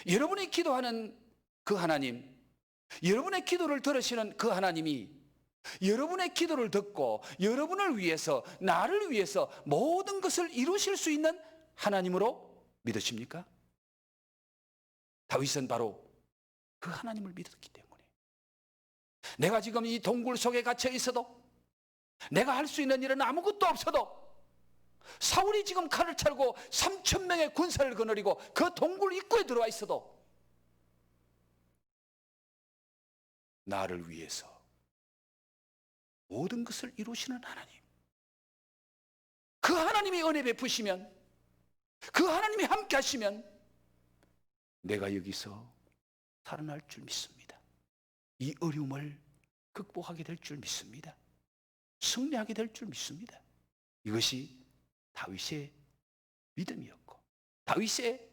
여러분이 기도하는 그 하나님, 여러분의 기도를 들으시는 그 하나님이 여러분의 기도를 듣고 여러분을 위해서, 나를 위해서 모든 것을 이루실 수 있는 하나님으로 믿으십니까? 다윗은 바로 그 하나님을 믿었기 때문에 내가 지금 이 동굴 속에 갇혀 있어도, 내가 할 수 있는 일은 아무것도 없어도, 사울이 지금 칼을 차고 3,000명의 군사를 거느리고 그 동굴 입구에 들어와 있어도 나를 위해서 모든 것을 이루시는 하나님, 그 하나님이 은혜 베푸시면, 그 하나님이 함께 하시면 내가 여기서 살아날 줄 믿습니다. 이 어려움을 극복하게 될 줄 믿습니다. 승리하게 될 줄 믿습니다. 이것이 다윗의 믿음이었고, 다윗의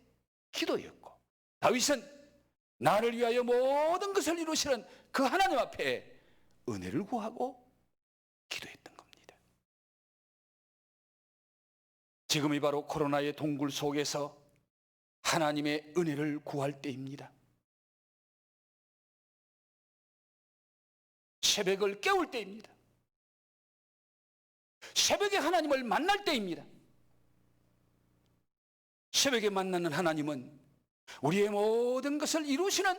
기도였고, 다윗은 나를 위하여 모든 것을 이루시는 그 하나님 앞에 은혜를 구하고 기도했던 겁니다. 지금이 바로 코로나의 동굴 속에서 하나님의 은혜를 구할 때입니다. 새벽을 깨울 때입니다. 새벽에 하나님을 만날 때입니다. 새벽에 만나는 하나님은 우리의 모든 것을 이루시는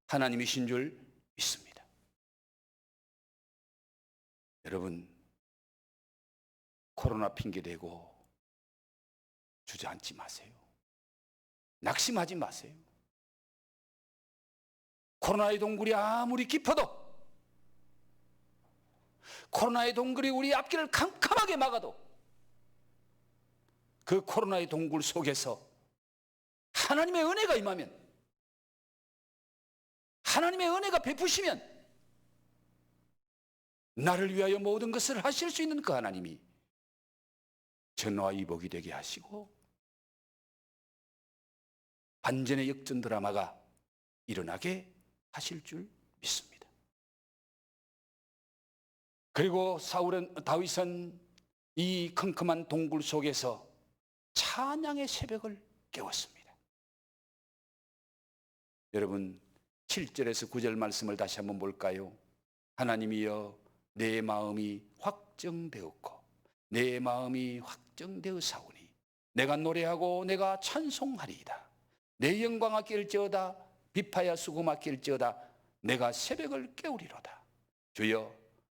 하나님이신 줄 믿습니다. 여러분, 코로나 핑계대고 주저앉지 마세요. 낙심하지 마세요. 코로나의 동굴이 아무리 깊어도, 코로나의 동굴이 우리 앞길을 캄캄하게 막아도, 그 코로나의 동굴 속에서 하나님의 은혜가 임하면, 하나님의 은혜가 베푸시면 나를 위하여 모든 것을 하실 수 있는 그 하나님이 전화 이복이 되게 하시고 반전의 역전 드라마가 일어나게 하실 줄 믿습니다. 그리고 다윗은 이 컴컴한 동굴 속에서 찬양의 새벽을 깨웠습니다. 여러분, 7절에서 9절 말씀을 다시 한번 볼까요? 하나님이여, 내 마음이 확정되었고 내 마음이 확정되었사오니 내가 노래하고 내가 찬송하리이다. 내 영광아 낄지어다, 비파야 수고마 낄지어다. 내가 새벽을 깨우리로다. 주여,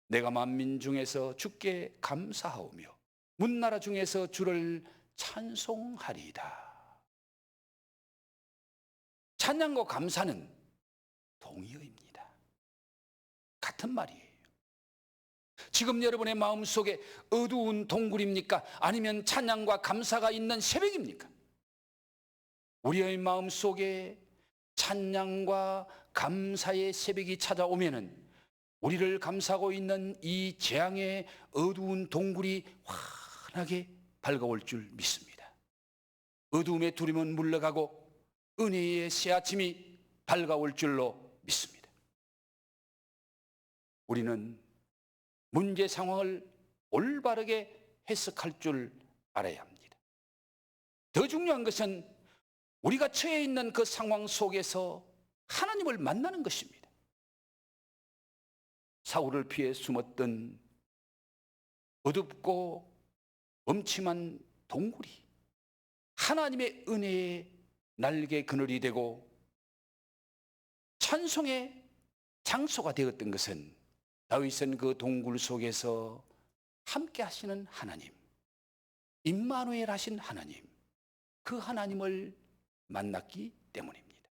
내가 만민 중에서 주께 감사하오며 문나라 중에서 주를 찬송하리이다. 찬양과 감사는 동의어입니다. 같은 말이에요. 지금 여러분의 마음속에 어두운 동굴입니까? 아니면 찬양과 감사가 있는 새벽입니까? 우리의 마음속에 찬양과 감사의 새벽이 찾아오면은 우리를 감싸고 있는 이 재앙의 어두운 동굴이 환하게 밝아올 줄 믿습니다. 어두움의 두림은 물러가고 은혜의 새아침이 밝아올 줄로 믿습니다. 우리는 문제 상황을 올바르게 해석할 줄 알아야 합니다. 더 중요한 것은 우리가 처해 있는 그 상황 속에서 하나님을 만나는 것입니다. 사울을 피해 숨었던 어둡고 엄침한 동굴이 하나님의 은혜의 날개 그늘이 되고 찬송의 장소가 되었던 것은 다윗은 그 동굴 속에서 함께 하시는 하나님, 임마누엘 하신 하나님, 그 하나님을 만났기 때문입니다.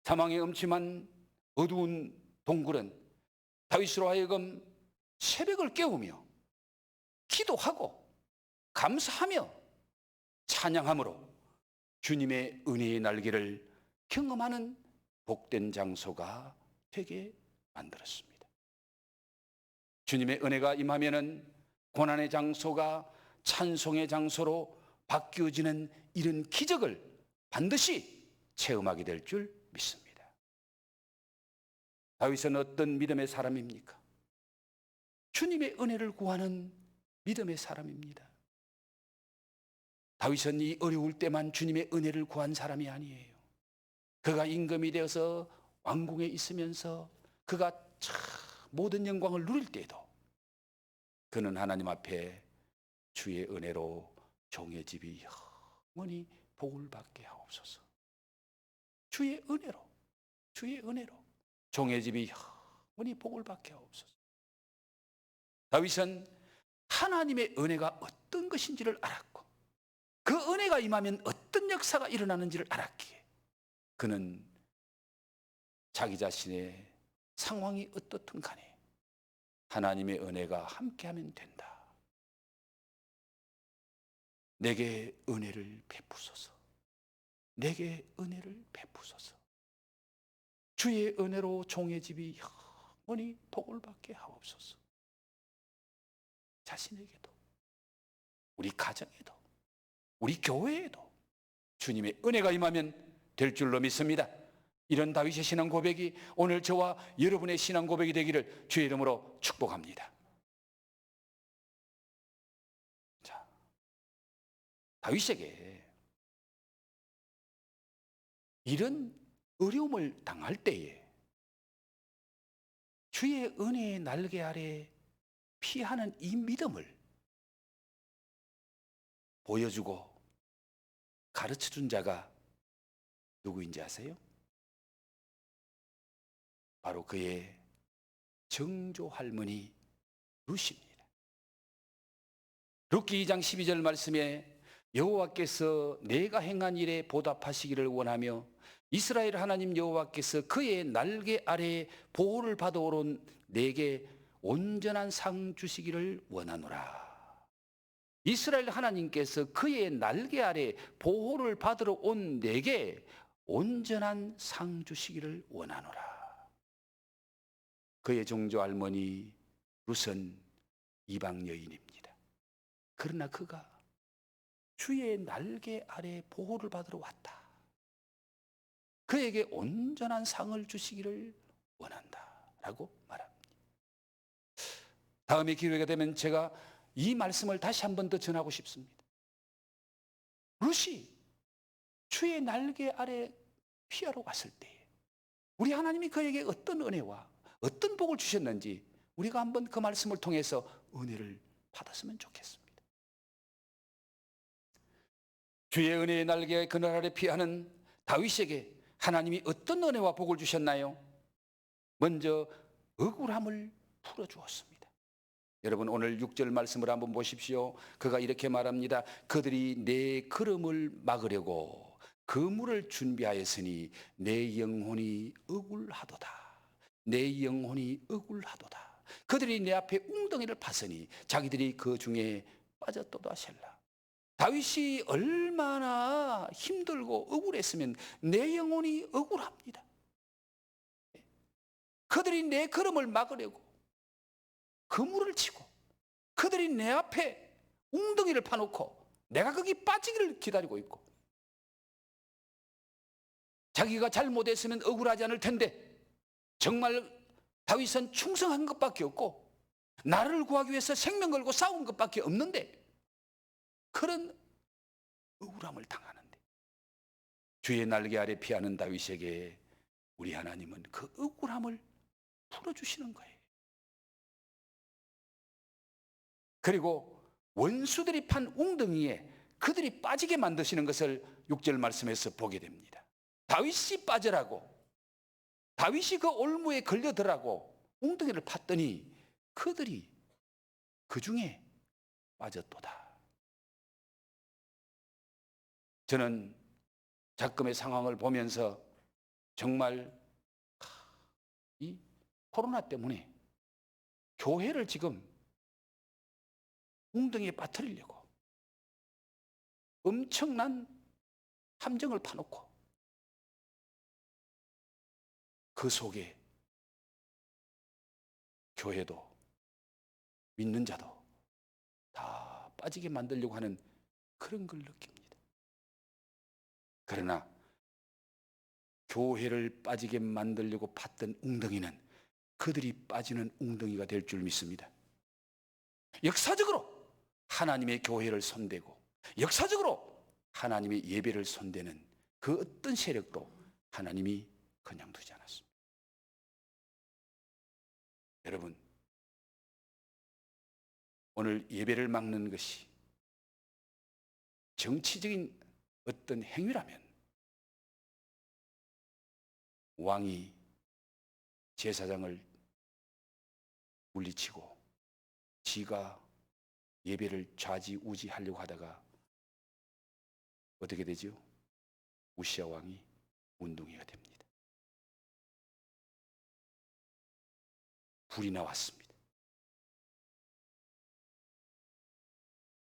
사망의 음침한 어두운 동굴은 다윗으로 하여금 새벽을 깨우며 기도하고 감사하며 찬양함으로 주님의 은혜의 날개를 경험하는 복된 장소가 되게 만들었습니다. 주님의 은혜가 임하면은 고난의 장소가 찬송의 장소로 바뀌어지는 이런 기적을 반드시 체험하게 될 줄 믿습니다. 다윗은 어떤 믿음의 사람입니까? 주님의 은혜를 구하는 믿음의 사람입니다. 다윗은 이 어려울 때만 주님의 은혜를 구한 사람이 아니에요. 그가 임금이 되어서 왕궁에 있으면서 그가 모든 영광을 누릴 때에도 그는 하나님 앞에 주의 은혜로 종의 집이 영원히 복을 받게 하옵소서. 주의 은혜로 종의 집이 영원히 복을 받게 하옵소서. 다윗은 하나님의 은혜가 어떤 것인지를 알았고 그 은혜가 임하면 어떤 역사가 일어나는지를 알았기에 그는 자기 자신의 상황이 어떻든 간에 하나님의 은혜가 함께하면 된다. 내게 은혜를 베푸소서. 내게 은혜를 베푸소서. 주의 은혜로 종의 집이 영원히 복을 받게 하옵소서. 자신에게도, 우리 가정에도, 우리 교회에도 주님의 은혜가 임하면 될 줄로 믿습니다. 이런 다윗의 신앙 고백이 오늘 저와 여러분의 신앙 고백이 되기를 주의 이름으로 축복합니다. 자, 다윗에게 이런 어려움을 당할 때에 주의 은혜의 날개 아래 피하는 이 믿음을 보여주고 가르쳐준 자가 누구인지 아세요? 바로 그의 정조 할머니 룻입니다. 룻기 2장 12절 말씀에 여호와께서 내가 행한 일에 보답하시기를 원하며 이스라엘 하나님 여호와께서 그의 날개 아래에 보호를 받아오른 내게 온전한 상 주시기를 원하노라. 이스라엘 하나님께서 그의 날개 아래 보호를 받으러 온 내게 온전한 상 주시기를 원하노라. 그의 정조 할머니 룻은 이방 여인입니다. 그러나 그가 주의 날개 아래 보호를 받으러 왔다. 그에게 온전한 상을 주시기를 원한다라고 말합니다. 다음에 기회가 되면 제가 이 말씀을 다시 한 번 더 전하고 싶습니다. 룻이 주의 날개 아래 피하러 갔을 때 우리 하나님이 그에게 어떤 은혜와 어떤 복을 주셨는지 우리가 한번 그 말씀을 통해서 은혜를 받았으면 좋겠습니다. 주의 은혜의 날개 그늘 아래 피하는 다윗에게 하나님이 어떤 은혜와 복을 주셨나요? 먼저 억울함을 풀어주었습니다. 여러분 오늘 6절 말씀을 한번 보십시오. 그가 이렇게 말합니다. 그들이 내 걸음을 막으려고 그물을 준비하였으니 내 영혼이 억울하도다. 내 영혼이 억울하도다. 그들이 내 앞에 웅덩이를 파서니 자기들이 그 중에 빠졌도다 셀라. 다윗이 얼마나 힘들고 억울했으면 내 영혼이 억울합니다. 그들이 내 걸음을 막으려고 그물을 치고 그들이 내 앞에 웅덩이를 파놓고 내가 거기 빠지기를 기다리고 있고 자기가 잘못했으면 억울하지 않을 텐데 정말 다윗은 충성한 것밖에 없고 나를 구하기 위해서 생명 걸고 싸운 것밖에 없는데 그런 억울함을 당하는데 주의 날개 아래 피하는 다윗에게 우리 하나님은 그 억울함을 풀어주시는 거예요. 그리고 원수들이 판 웅덩이에 그들이 빠지게 만드시는 것을 6절 말씀에서 보게 됩니다. 다윗이 빠져라고 다윗이 그 올무에 걸려들라고 웅덩이를 팠더니 그들이 그 중에 빠졌도다. 저는 작금의 상황을 보면서 정말 이 코로나 때문에 교회를 지금 웅덩이에 빠뜨리려고 엄청난 함정을 파놓고 그 속에 교회도 믿는 자도 다 빠지게 만들려고 하는 그런 걸 느낍니다. 그러나 교회를 빠지게 만들려고 팠던 웅덩이는 그들이 빠지는 웅덩이가 될 줄 믿습니다. 역사적으로 하나님의 교회를 손대고 역사적으로 하나님의 예배를 손대는 그 어떤 세력도 하나님이 그냥 두지 않았습니다. 여러분, 오늘 예배를 막는 것이 정치적인 어떤 행위라면 왕이 제사장을 물리치고 지가 예배를 좌지우지하려고 하다가 어떻게 되죠? 우시아 왕이 운동회가 됩니다. 불이 나왔습니다.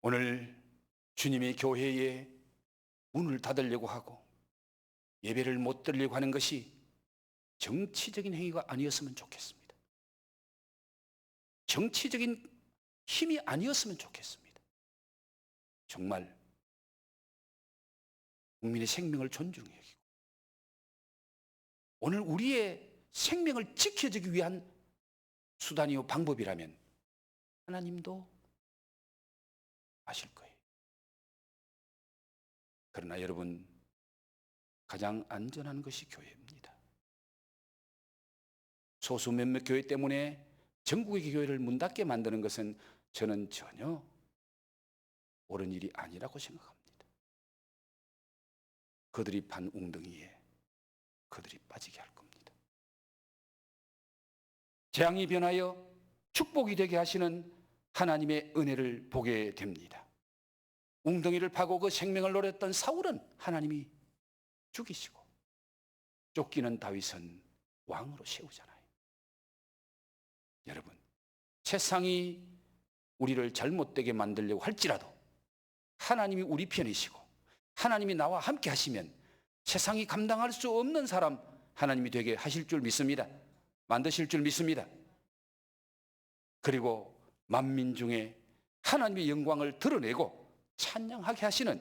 오늘 주님의 교회에 문을 닫으려고 하고 예배를 못 드리려고 하는 것이 정치적인 행위가 아니었으면 좋겠습니다. 정치적인 힘이 아니었으면 좋겠습니다. 정말 국민의 생명을 존중해 여기고 오늘 우리의 생명을 지켜주기 위한 수단이요 방법이라면 하나님도 아실 거예요. 그러나 여러분, 가장 안전한 것이 교회입니다. 소수 몇몇 교회 때문에 전국의 교회를 문 닫게 만드는 것은 저는 전혀 옳은 일이 아니라고 생각합니다. 그들이 판 웅덩이에 그들이 빠지게 할 겁니다. 재앙이 변하여 축복이 되게 하시는 하나님의 은혜를 보게 됩니다. 웅덩이를 파고 그 생명을 노렸던 사울은 하나님이 죽이시고 쫓기는 다윗은 왕으로 세우잖아요. 여러분, 세상이 우리를 잘못되게 만들려고 할지라도 하나님이 우리 편이시고 하나님이 나와 함께 하시면 세상이 감당할 수 없는 사람 하나님이 되게 하실 줄 믿습니다. 만드실 줄 믿습니다. 그리고 만민 중에 하나님의 영광을 드러내고 찬양하게 하시는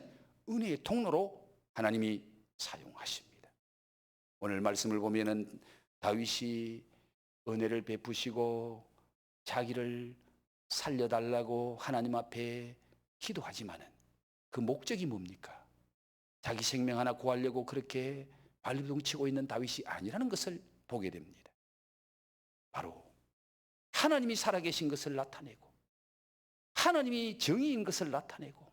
은혜의 통로로 하나님이 사용하십니다. 오늘 말씀을 보면은 다윗이 은혜를 베푸시고 자기를 살려달라고 하나님 앞에 기도하지만은 그 목적이 뭡니까? 자기 생명 하나 구하려고 그렇게 발버둥치고 있는 다윗이 아니라는 것을 보게 됩니다. 바로 하나님이 살아계신 것을 나타내고 하나님이 정의인 것을 나타내고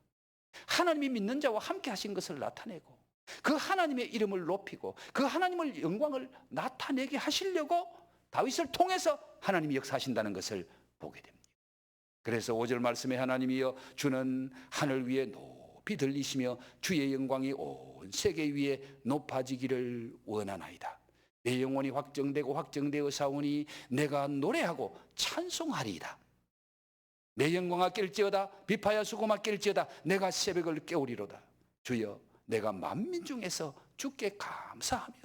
하나님이 믿는 자와 함께 하신 것을 나타내고 그 하나님의 이름을 높이고 그 하나님의 영광을 나타내게 하시려고 다윗을 통해서 하나님이 역사하신다는 것을 보게 됩니다. 그래서 5절 말씀에 하나님이여 주는 하늘 위에 높이 들리시며 주의 영광이 온 세계 위에 높아지기를 원하나이다. 내 영혼이 확정되고 확정되어 사오니 내가 노래하고 찬송하리이다. 내 영광아 깰지어다 비파야 수고마 깰지어다 내가 새벽을 깨우리로다. 주여 내가 만민 중에서 주께 감사하며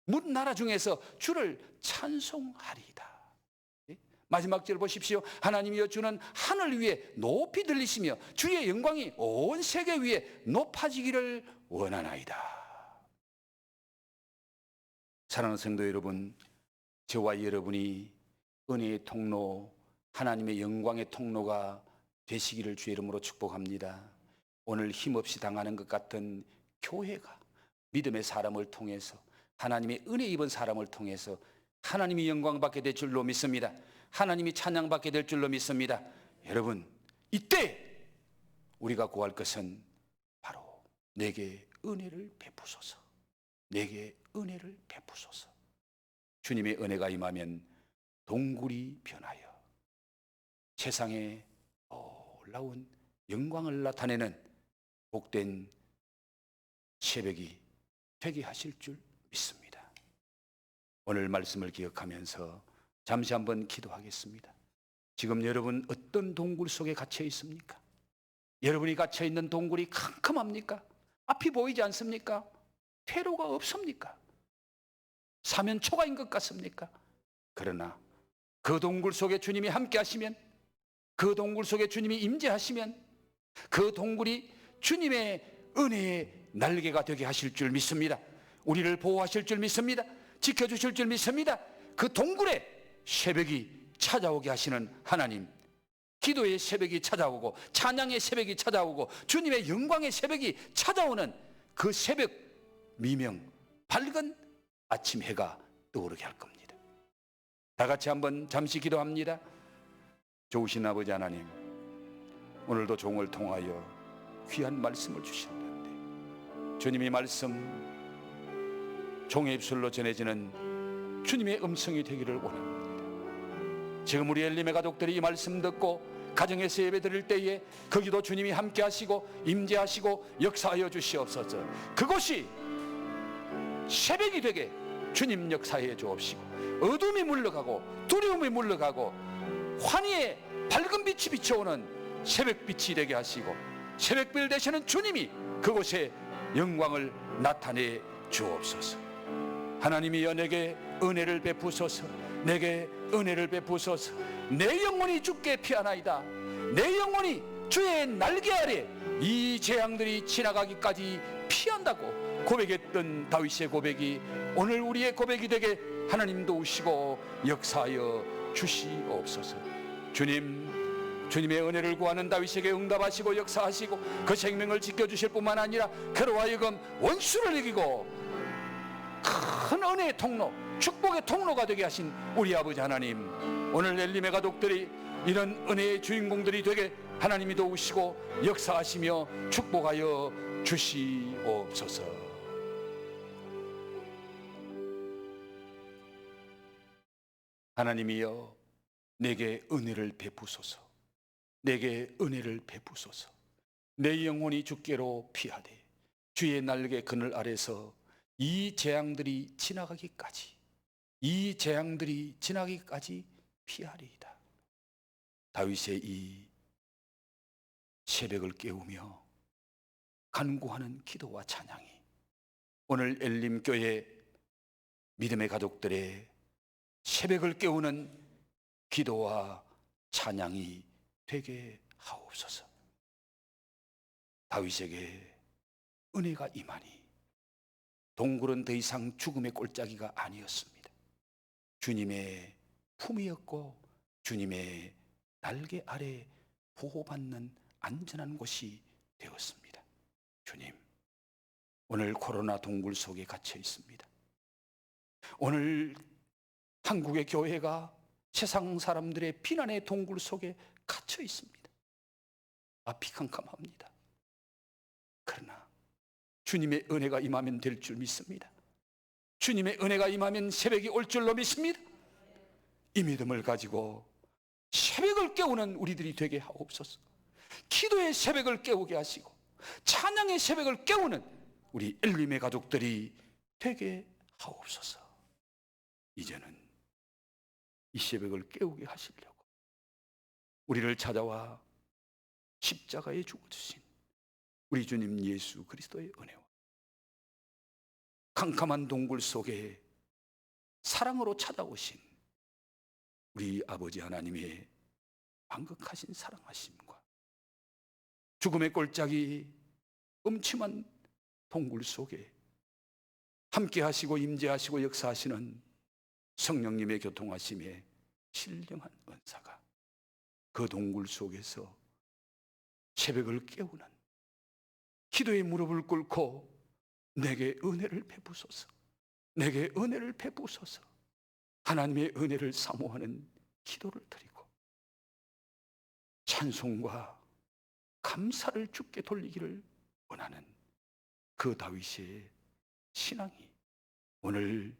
문 나라 중에서 주를 찬송하리이다. 마지막 절 보십시오. 하나님이여 주는 하늘 위에 높이 들리시며 주의 영광이 온 세계 위에 높아지기를 원하나이다. 사랑하는 성도 여러분, 저와 여러분이 은혜의 통로, 하나님의 영광의 통로가 되시기를 주의 이름으로 축복합니다. 오늘 힘없이 당하는 것 같은 교회가 믿음의 사람을 통해서 하나님의 은혜 입은 사람을 통해서 하나님이 영광받게 될 줄로 믿습니다. 하나님이 찬양받게 될 줄로 믿습니다. 여러분, 이때 우리가 구할 것은 바로 내게 은혜를 베푸소서. 내게 은혜를 베푸소서. 주님의 은혜가 임하면 동굴이 변하여 세상에 놀라운 영광을 나타내는 복된 새벽이 되게 하실 줄 믿습니다. 오늘 말씀을 기억하면서 잠시 한번 기도하겠습니다. 지금 여러분 어떤 동굴 속에 갇혀 있습니까? 여러분이 갇혀 있는 동굴이 캄캄합니까? 앞이 보이지 않습니까? 퇴로가 없습니까? 사면초가인 것 같습니까? 그러나 그 동굴 속에 주님이 함께 하시면, 그 동굴 속에 주님이 임재하시면 그 동굴이 주님의 은혜의 날개가 되게 하실 줄 믿습니다. 우리를 보호하실 줄 믿습니다. 지켜주실 줄 믿습니다. 그 동굴에 새벽이 찾아오게 하시는 하나님, 기도의 새벽이 찾아오고 찬양의 새벽이 찾아오고 주님의 영광의 새벽이 찾아오는 그 새벽 미명, 밝은 아침 해가 떠오르게 할 겁니다. 다 같이 한번 잠시 기도합니다. 좋으신 아버지 하나님, 오늘도 종을 통하여 귀한 말씀을 주신다는데 주님의 말씀 종의 입술로 전해지는 주님의 음성이 되기를 원합니다. 지금 우리 엘림의 가족들이 이 말씀 듣고 가정에서 예배 드릴 때에 거기도 주님이 함께 하시고 임재하시고 역사하여 주시옵소서. 그곳이 새벽이 되게 주님 역사해 주옵시고 어둠이 물러가고 두려움이 물러가고 환희의 밝은 빛이 비춰오는 새벽빛이 되게 하시고 새벽별 되시는 주님이 그곳에 영광을 나타내 주옵소서. 하나님이여 내게 은혜를 베푸소서. 내게 은혜를 베푸소서. 내 영혼이 주께 피하나이다. 내 영혼이 주의 날개 아래 이 재앙들이 지나가기까지 피한다고 고백했던 다윗의 고백이 오늘 우리의 고백이 되게 하나님 도우시고 역사하여 주시옵소서. 주님의 은혜를 구하는 다윗에게 응답하시고 역사하시고 그 생명을 지켜주실 뿐만 아니라 그로 하여금 원수를 이기고 큰 은혜의 통로, 축복의 통로가 되게 하신 우리 아버지 하나님, 오늘 엘림의 가족들이 이런 은혜의 주인공들이 되게 하나님이 도우시고 역사하시며 축복하여 주시옵소서. 하나님이여 내게 은혜를 베푸소서. 내게 은혜를 베푸소서. 내 영혼이 주께로 피하되 주의 날개 그늘 아래서 이 재앙들이 지나가기까지 피하리이다. 다윗의 이 새벽을 깨우며 간구하는 기도와 찬양이 오늘 엘림교회 믿음의 가족들의 새벽을 깨우는 기도와 찬양이 되게 하옵소서. 다윗에게 은혜가 임하니 동굴은 더 이상 죽음의 골짜기가 아니었습니다. 주님의 품이었고 주님의 날개 아래 보호받는 안전한 곳이 되었습니다. 주님, 오늘 코로나 동굴 속에 갇혀 있습니다. 오늘 한국의 교회가 세상 사람들의 비난의 동굴 속에 갇혀 있습니다. 앞이 캄캄합니다. 그러나 주님의 은혜가 임하면 될 줄 믿습니다. 주님의 은혜가 임하면 새벽이 올 줄로 믿습니다. 이 믿음을 가지고 새벽을 깨우는 우리들이 되게 하옵소서. 기도의 새벽을 깨우게 하시고 찬양의 새벽을 깨우는 우리 엘림의 가족들이 되게 하옵소서. 이제는 이 새벽을 깨우게 하시려고 우리를 찾아와 십자가에 죽어주신 우리 주님 예수 그리스도의 은혜와 캄캄한 동굴 속에 사랑으로 찾아오신 우리 아버지 하나님의 완극하신 사랑하심과 죽음의 골짜기 음침한 동굴 속에 함께 하시고 임재하시고 역사하시는 성령님의 교통하심에 신령한 은사가 그 동굴 속에서 새벽을 깨우는 기도의 무릎을 꿇고 내게 은혜를 베푸소서, 내게 은혜를 베푸소서, 하나님의 은혜를 사모하는 기도를 드리고 찬송과 감사를 주께 돌리기를 원하는 그 다윗의 신앙이 오늘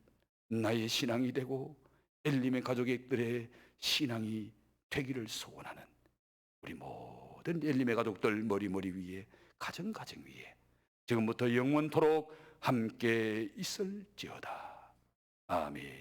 나의 신앙이 되고 엘림의 가족들의 신앙이 되기를 소원하는 우리 모든 엘림의 가족들 머리 위에 가정 위에 지금부터 영원토록 함께 있을지어다. 아멘.